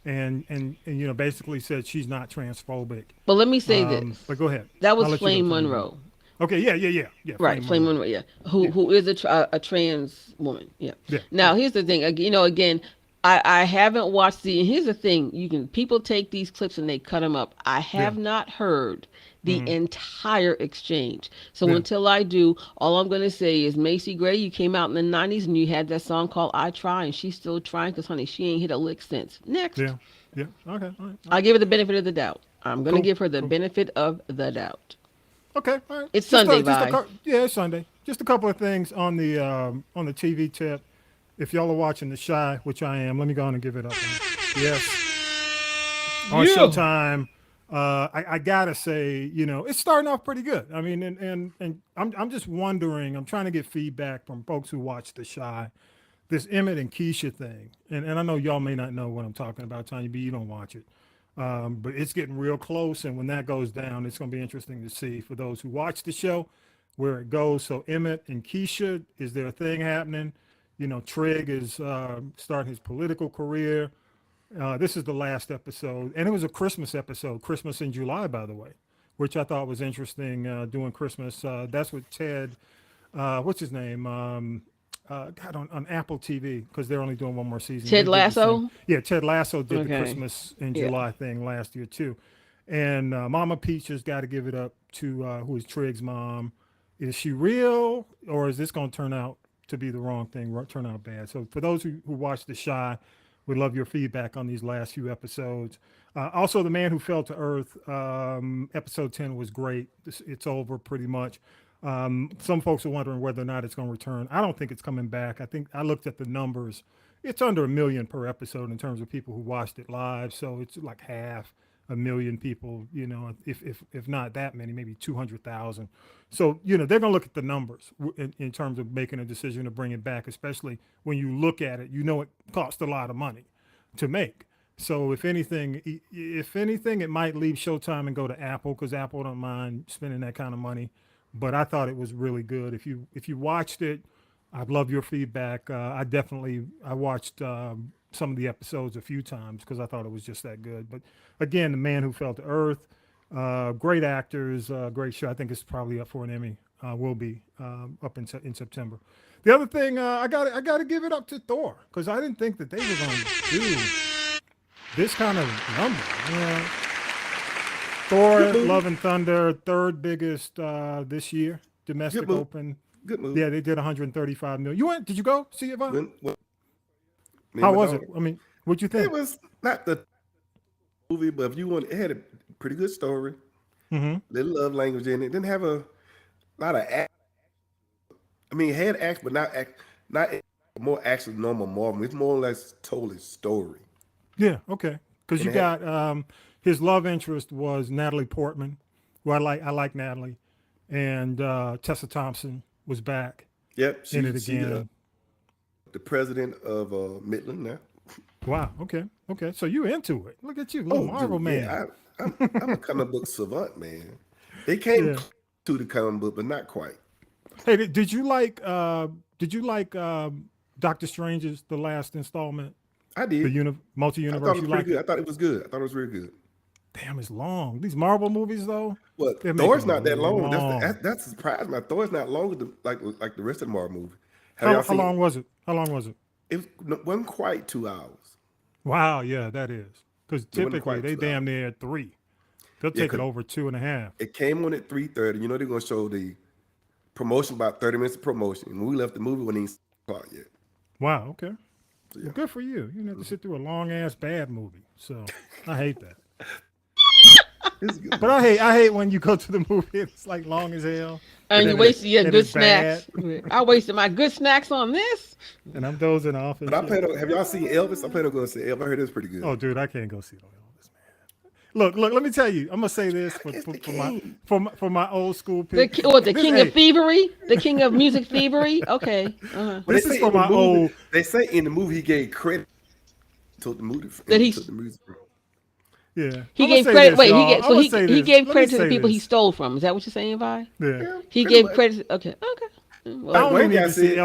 and basically said she's not transphobic. But let me say this. But go ahead. That I'll was let you go Flame through. Monroe. Okay, yeah. Right, Flame Monroe, yeah. Who is a trans woman, yeah. Yeah. Now, here's the thing, again, I haven't watched and here's the thing, people take these clips and they cut them up. I have not heard the entire exchange. So until I do, all I'm going to say is, Macy Gray, you came out in the 90s and you had that song called I Try, and she's still trying because, honey, she ain't hit a lick since. Next. Yeah. Okay. All right. I'll give her the benefit of the doubt. I'm going to Cool, give her the benefit of the doubt. Okay. All right. It's Sunday, it's Sunday. Just a couple of things on the TV tip. If y'all are watching The Chi, which I am, let me go on and give it up. Yes. On Showtime. I gotta say, it's starting off pretty good. I mean, and I'm just wondering. I'm trying to get feedback from folks who watch The Chi. This Emmett and Keisha thing, and I know y'all may not know what I'm talking about, Tanya B. You don't watch it. But it's getting real close, and when that goes down, it's going to be interesting to see for those who watch the show where it goes. So Emmett and Keisha, is there a thing happening? Trig is starting his political career. This is the last episode, and it was a Christmas episode, Christmas in July, by the way, which I thought was interesting, doing Christmas. That's with Ted, what's his name? God, on Apple TV, because they're only doing one more season. Ted They did the Lasso? same- Yeah, Ted Lasso did the Okay. Christmas in Yeah. July thing last year too. And Mama Peach has got to give it up to who is Trig's mom. Is she real, or is this going to turn out to be the wrong thing, turn out bad. So for those who watched The Chi, we love your feedback on these last few episodes. Also, The Man Who Fell to Earth, episode 10 was great. It's over pretty much. Some folks are wondering whether or not it's going to return. I don't think it's coming back. I think I looked at the numbers. It's under 1 million per episode in terms of people who watched it live. So it's like 500,000 people, you know, if not that many, maybe 200,000. So, you know, they're going to look at the numbers in terms of making a decision to bring it back, especially when you look at it, you know, it costs a lot of money to make. So if anything, it might leave Showtime and go to Apple, because Apple don't mind spending that kind of money. But I thought it was really good. If you watched it, I'd love your feedback. I watched some of the episodes a few times because I thought it was just that good. But again, The Man Who Fell to Earth, great actors, great show. I think it's probably up for an Emmy. Will be up in September. The other thing, I got to give it up to Thor, because I didn't think that they were going to do this kind of number. You know? Thor, Love and Thunder, third biggest this year, domestic open. Good movie. Yeah, they did 135 million. You went? Did you go see it, Vaughn? Me How and my was it? dog. I mean, what'd you think? It was not the movie, but if you want, it had a pretty good story. Little love language in it. Didn't have a lot of act. I mean, it had acts, but not more acts than normal Marvel. It's more or less told his story. Yeah, okay. Because you got his love interest was Natalie Portman, who I like Natalie, and Tessa Thompson was back. Yep, in it again. The president of Midland now. Wow. Okay. So you into it? Look at you, little Marvel dude, man. Yeah, I'm a comic book savant, man. They came to the comic book, but not quite. Hey, did you like Doctor Strange's the last installment? I did. The multi-universe. I thought it was pretty good. I thought it was good. I thought it was really good. Damn, it's long. These Marvel movies, though. Well, Thor's not that long. That's a surprise. My Thor's not longer than like the rest of the Marvel movie. How long was it? It wasn't quite 2 hours. Wow, yeah, that is. Because typically they damn near 3. They'll take it over 2.5. It came on at 3:30. You know they're gonna show the promotion, about 30 minutes of promotion. When we left the movie, when he start yet. Wow. Okay. So, yeah. Well, good for you. You didn't have to sit through a long ass bad movie. So I hate that. It's good. But I hate when you go to the movie, it's like long as hell. And you wasted your good snacks. Bad. I wasted my good snacks on this. And I'm dozing off. But have y'all seen Elvis? I plan on going to see Elvis. I heard it's pretty good. Oh, dude, I can't go see no Elvis, man. Look, let me tell you. I'm gonna say this for my old school people. The king of thievery? The king of music thievery? Okay. Uh-huh. This is for my old. They say in the movie he gave credit to the movie. That he took the music from. Yeah. He gave credit. He gave credit to the people he stole from. Is that what you're saying, Vi? Yeah. He gave credit. Okay. Well, Wayne guy said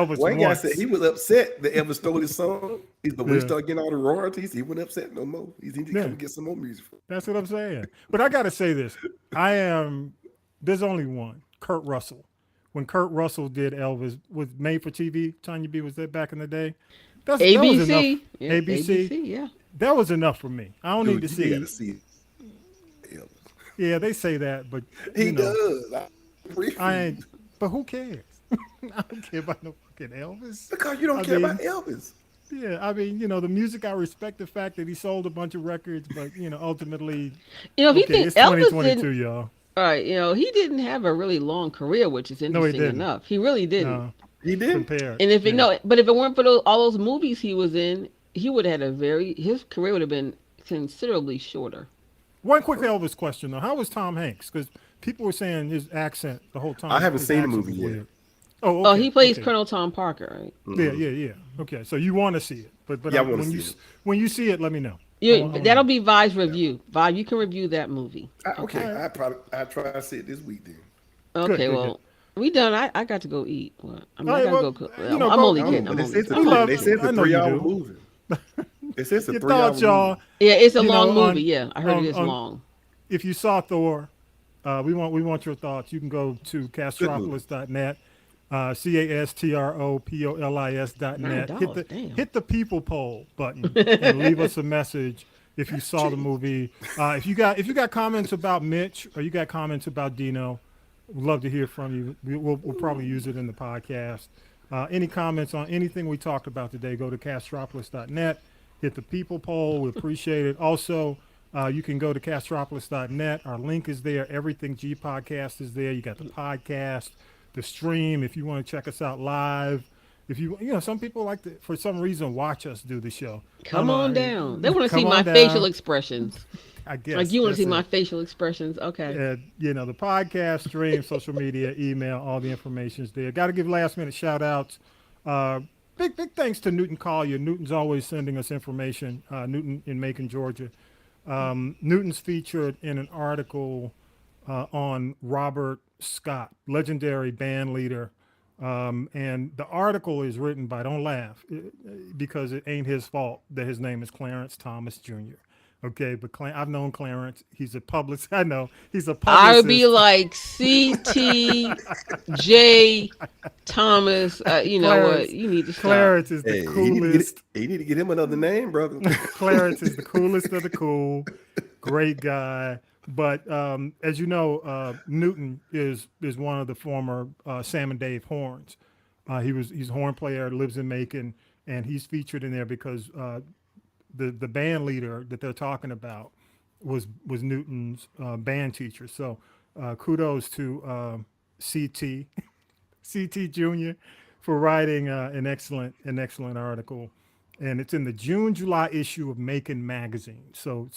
he was upset that Elvis stole his song. But when he started getting all the royalties, he wasn't upset no more. He need to come get some more music. That's what I'm saying. But I gotta say this. There's only one, Kurt Russell. When Kurt Russell did Elvis, was made for TV. Tanya B, was that back in the day? ABC. That was enough. Yeah, ABC. Yeah. That was enough for me. I don't need to see. You gotta see Elvis. Yeah, they say that, but he does. I ain't. But who cares? I don't care about no fucking Elvis. Because you don't care about Elvis. Yeah, I mean, the music. I respect the fact that he sold a bunch of records, but ultimately, if you think it's Elvis 2022, y'all. All right, he didn't have a really long career, which is interesting enough. He really didn't. No, he did. Compared. And but if it weren't for all those movies he was in, he would have had his career would have been considerably shorter. One quick Elvis question though: how was Tom Hanks? Because people were saying his accent the whole time. I haven't seen the movie yet. Oh, okay. Oh, he plays Colonel Tom Parker, right? Mm-hmm. Yeah. Okay, so you want to see it, but when you see it, let me know. That'll be Vi's review. Vi, you can review that movie. Okay. I try to see it this week then. Okay, good. We done. I got to go eat. Well, I gotta go cook. I'm only kidding. They said it's a 3-hour movie. It says a 3-hour movie. Y'all. Yeah, it's a long movie. Yeah, I heard it is long. If you saw Thor, we want your thoughts. You can go to castropolis.net. castropolis.net. Hit the people poll button and leave us a message if you saw the movie. If you got comments about Mitch or you got comments about Dino, we'd love to hear from you. We'll probably use it in the podcast. Any comments on anything we talked about today, go to castropolis.net, hit the people poll. We appreciate it. Also, you can go to castropolis.net. Our link is there. Everything G Podcast is there. You got the podcast, the stream. If you want to check us out live, if you know, some people like to, for some reason, watch us do the show. Come on down. They want to come see my on down. facial expressions. I guess. Like you want to that's see my it. facial expressions. Okay. You know, the podcast, stream, social media, email, all the information is there. Got to give last minute shout outs. Big thanks to Newton Collier. Newton's always sending us information. Newton in Macon, Georgia. Newton's featured in an article on Robert Scott, legendary band leader. And the article is written by, don't laugh, because it ain't his fault that his name is Clarence Thomas Jr. Okay, but I've known Clarence. He's a publicist. I know he's a publicist. I would be like C.T.J. Thomas. You know Clarence, what? You need to stop. Clarence is the coolest. You need to get him another name, brother. Clarence is the coolest of the cool. Great guy. But as you know, Newton is one of the former Sam and Dave Horns. He's a horn player, lives in Macon, and he's featured in there because the band leader that they're talking about was Newton's band teacher. So kudos to CT Jr. for writing an excellent article, and it's in the June-July issue of Macon Magazine. So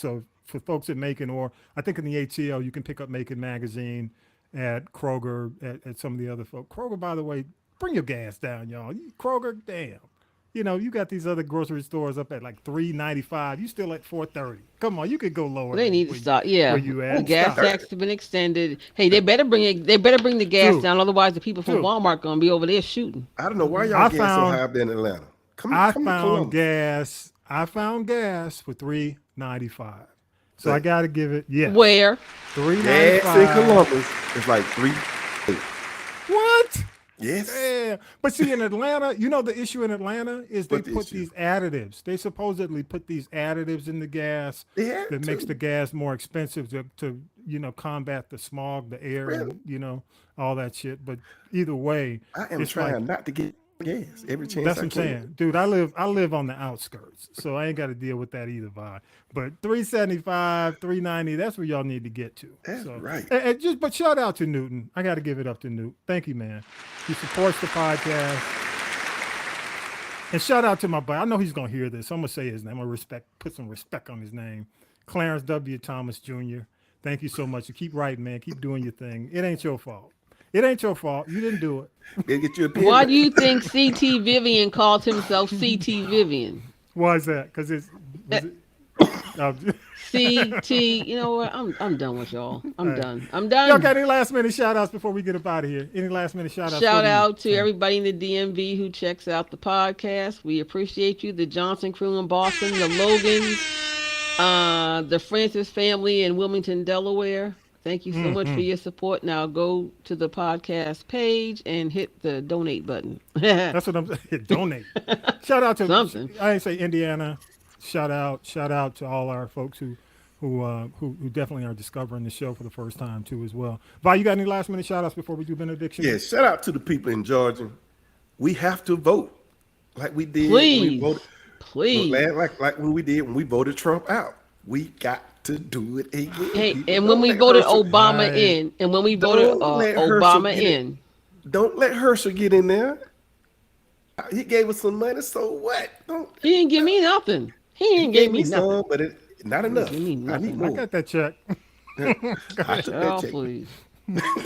for folks at Macon, or I think in the ATL, you can pick up Macon Magazine at Kroger, at some of the other folks. Kroger, by the way, bring your gas down, y'all. Kroger, damn. You know, you got these other grocery stores up at like $3.95. You still at $4.30. Come on, you could go lower. They need to stop. Yeah, where you at. the gas Stop. tax has been extended. Hey, they better bring it. They better bring the gas Dude. down. Otherwise, the people from Dude. Walmart gonna be over there shooting. I don't know why y'all I getting so found- high up there in Atlanta. I Come to found Columbus. gas. I found gas for $3.95. So I got to give it, yeah, Where? Gas in $3.95. Columbus is like $3. What? Yes. Yeah, but see, in Atlanta, you know, the issue in Atlanta is they What the put issue? these additives. They supposedly put these additives in the gas They had that makes to. the gas more expensive to you know, combat the smog, the air, Really? and you know, all that shit. But either way, I am it's trying like, not to get gas every chance that's I what I'm can. saying, dude. I live on the outskirts, so I ain't got to deal with that either, vibe. But $3.75, $3.90, that's where y'all need to get to. That's so, right. and but shout out to Newton. I got to give it up to Newt. Thank you, man. He supports the podcast. And shout out to my buddy. I know he's gonna hear this. So I'm gonna say his name. I'm gonna put some respect on his name. Clarence W. Thomas Jr. Thank you so much. You keep writing, man. Keep doing your thing. It ain't your fault. It ain't your fault. You didn't do it. Gotta get you a pen. Why do you think C.T. Vivian calls himself C.T. Vivian? Why is that? Because it's C.T. You know what? I'm done with y'all. I'm right. done. I'm Y'all done. got any last minute shout outs before we get up out of here? Any last minute shout outs? Shout out to everybody in the DMV who checks out the podcast. We appreciate you. The Johnson crew in Boston, the Logans, the Francis family in Wilmington, Delaware. Thank you so much for your support. Now go to the podcast page and hit the donate button. That's what I'm saying. Donate. Shout out to Something. I ain't say Indiana. Shout out to all our folks who definitely are discovering the show for the first time too as well. Vi, you got any last minute shout outs before we do benediction? Yeah, shout out to the people in Georgia. We have to vote like we did. Please. When we voted, Please. like when we did when we voted Trump out. We got to do it again. Hey, People, and don't when we let voted Herschel- Obama Right. in, and when we voted Don't let Herschel Obama get it. in, Don't let Herschel get in there. He gave us some money, so what? Don't he didn't give me nothing. He didn't give me nothing. some, but not enough. give me I nothing. need I more. got that check. I took Oh, that check. please.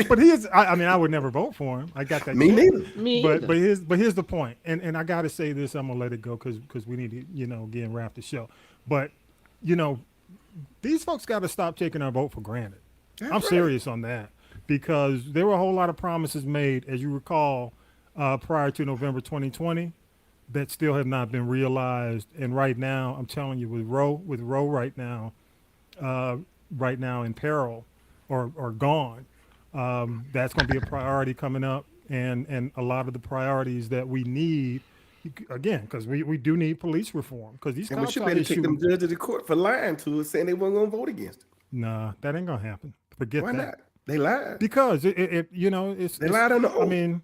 But he is I mean I would never vote for him. I got that Me check. neither. Me But either. here's the point. And I gotta say this, I'm gonna let it go because we need to, you know, again wrap the show. But you know, these folks got to stop taking our vote for granted. That's I'm right. serious on that because there were a whole lot of promises made, as you recall, prior to November 2020 that still have not been realized. And right now, I'm telling you, with Roe right now in peril or gone, that's going to be a priority coming up. And a lot of the priorities that we need, again, because we do need police reform because these And we cops should out better here take them shooting. judges to court for lying to us, saying they weren't going to vote against it. Nah, that ain't gonna happen. Forget Why that. not? They lied. Because it you know, it's They lied on the I oath. mean,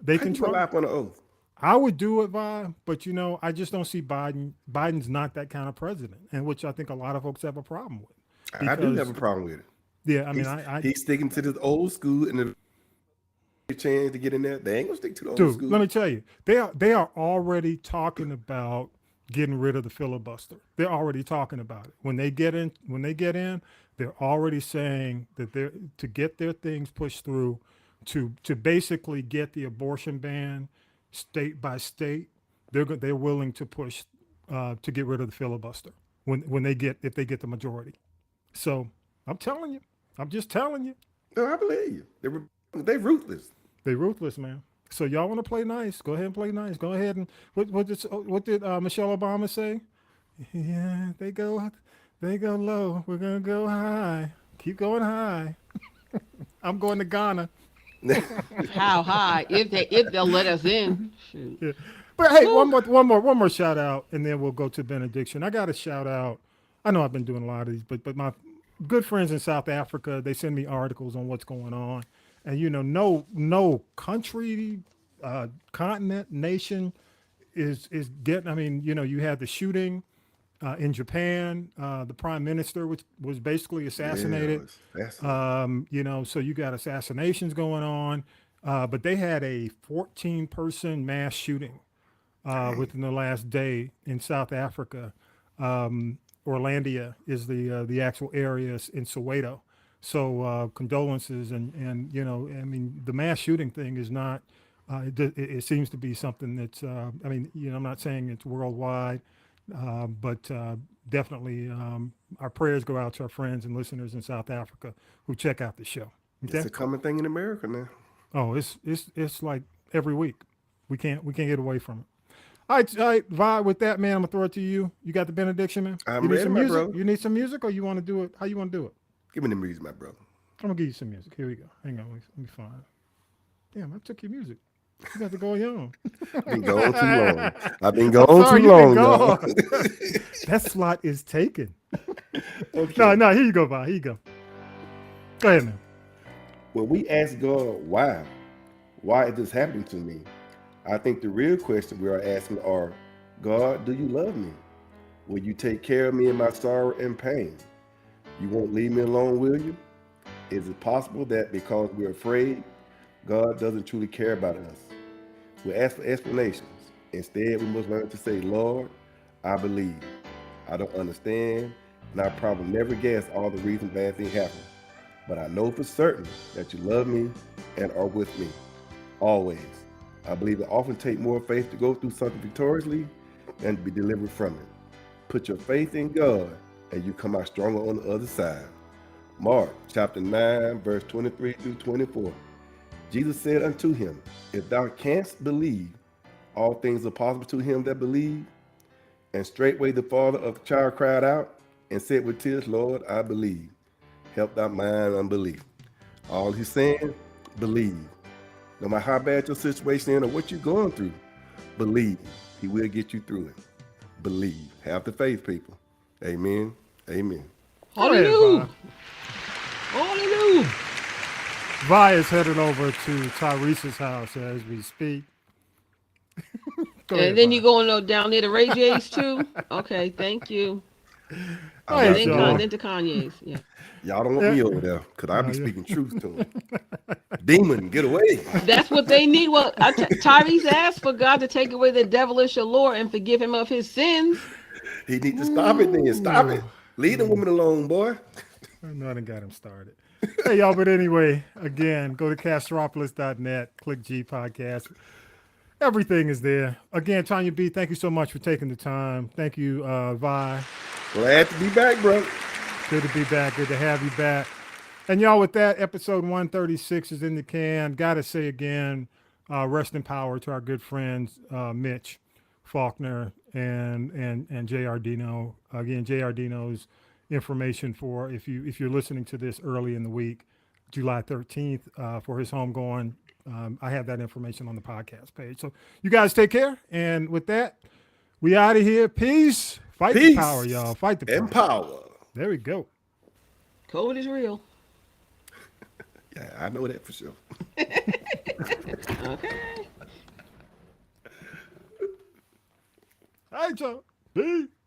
they How you control. lie up on the oath? I would do it, Vi, but I just don't see Biden. Biden's not that kind of president, and which I think a lot of folks have a problem with. I do have a problem with it. Yeah, I mean, he's sticking to this old school, and the chance to get in there, they ain't gonna stick to the old dude, school. let me tell you, they are already talking about getting rid of the filibuster. They're already talking about it. When they get in, they're already saying that they're to get their things pushed through, to basically get the abortion ban state by state. They're willing to push to get rid of the filibuster if they get the majority. So I'm telling you, I'm just telling you. No, I believe you. They ruthless. They ruthless, man. So y'all want to play nice? Go ahead and play nice. Go ahead and what did Michelle Obama say? Yeah, they go low. We're gonna go high. Keep going high. I'm going to Ghana. How high? If they'll let us in. Shoot. Yeah. But hey, one more shout out, and then we'll go to benediction. I got a shout out. I know I've been doing a lot of these, but my good friends in South Africa, they send me articles on what's going on. And no country, continent, nation is getting. I mean, you had the shooting in Japan. The prime minister was basically assassinated. Yeah, so you got assassinations going on. But they had a 14-person mass shooting within the last day in South Africa. Orlandia is the actual area in Soweto. So condolences and I mean, the mass shooting thing is not. It seems to be something that's. I mean, I'm not saying it's worldwide, but definitely our prayers go out to our friends and listeners in South Africa who check out the show. Okay? It's a common thing in America now. Oh, it's like every week. We can't get away from it. All right, Vi, with that, man, I'm gonna throw it to you. You got the benediction, man. I'm you need ready, some my music. bro. You need some music, or you want to do it? How you want to do it? Give me the music, my brother. I'm gonna give you some music. Here we go. Hang on, let me find it. Damn, I took your music. You got to go young. I've been gone too long. I've been gone Sorry, too you've been long, gone. y'all. That slot is taken. Okay. No, here you go, Vi. Here you go. Go ahead, man. When we ask God why is this happening to me? I think the real question we are asking are, God, do you love me? Will you take care of me in my sorrow and pain? You won't leave me alone, will you? Is it possible that because we're afraid, God doesn't truly care about us? We ask for explanations. Instead, we must learn to say, Lord, I believe. I don't understand, and I probably never guess all the reasons bad things happen. But I know for certain that you love me and are with me, always. I believe it often takes more faith to go through something victoriously than to be delivered from it. Put your faith in God, and you come out stronger on the other side. Mark chapter 9, verse 23 through 24. Jesus said unto him, if thou canst believe, all things are possible to him that believe. And straightway the father of the child cried out and said with tears, Lord, I believe. Help thy mind unbelief. All he's saying, believe. No matter how bad your situation is or what you're going through, believe. He will get you through it. Believe. Have the faith, people. Amen. Amen. Hallelujah. Hallelujah. Vi is headed over to Tyrese's house as we speak. Go ahead, And then Vi. you going down there to Ray J's too? Okay, thank you. All right, Then, y'all. then to Kanye's. Yeah. Y'all don't want me over there because I be speaking truth to him. Demon, get away. That's what they need. Well, Tyrese asked for God to take away the devilish allure and forgive him of his sins. He need to stop it then. Stop it. Leave the woman alone, boy. I know I done got him started. Hey, y'all, but anyway, again, go to Castropolis.net, click G Podcast. Everything is there. Again, Tanya B, thank you so much for taking the time. Thank you, Vi. Glad to be back, bro. Good to be back. Good to have you back. And y'all, with that, episode 136 is in the can. Got to say again, rest in power to our good friends, Mitch Faulkner and J.R. Dino. Again, J.R. Dino's information for if you're listening to this early in the week, July 13th, for his homegoing. I have that information on the podcast page. So you guys take care. And with that, we out of here. Peace. Fight the power, y'all. Fight the power. And power. There we go. COVID is real. Yeah, I know that for sure. Okay. right, y'all. Peace.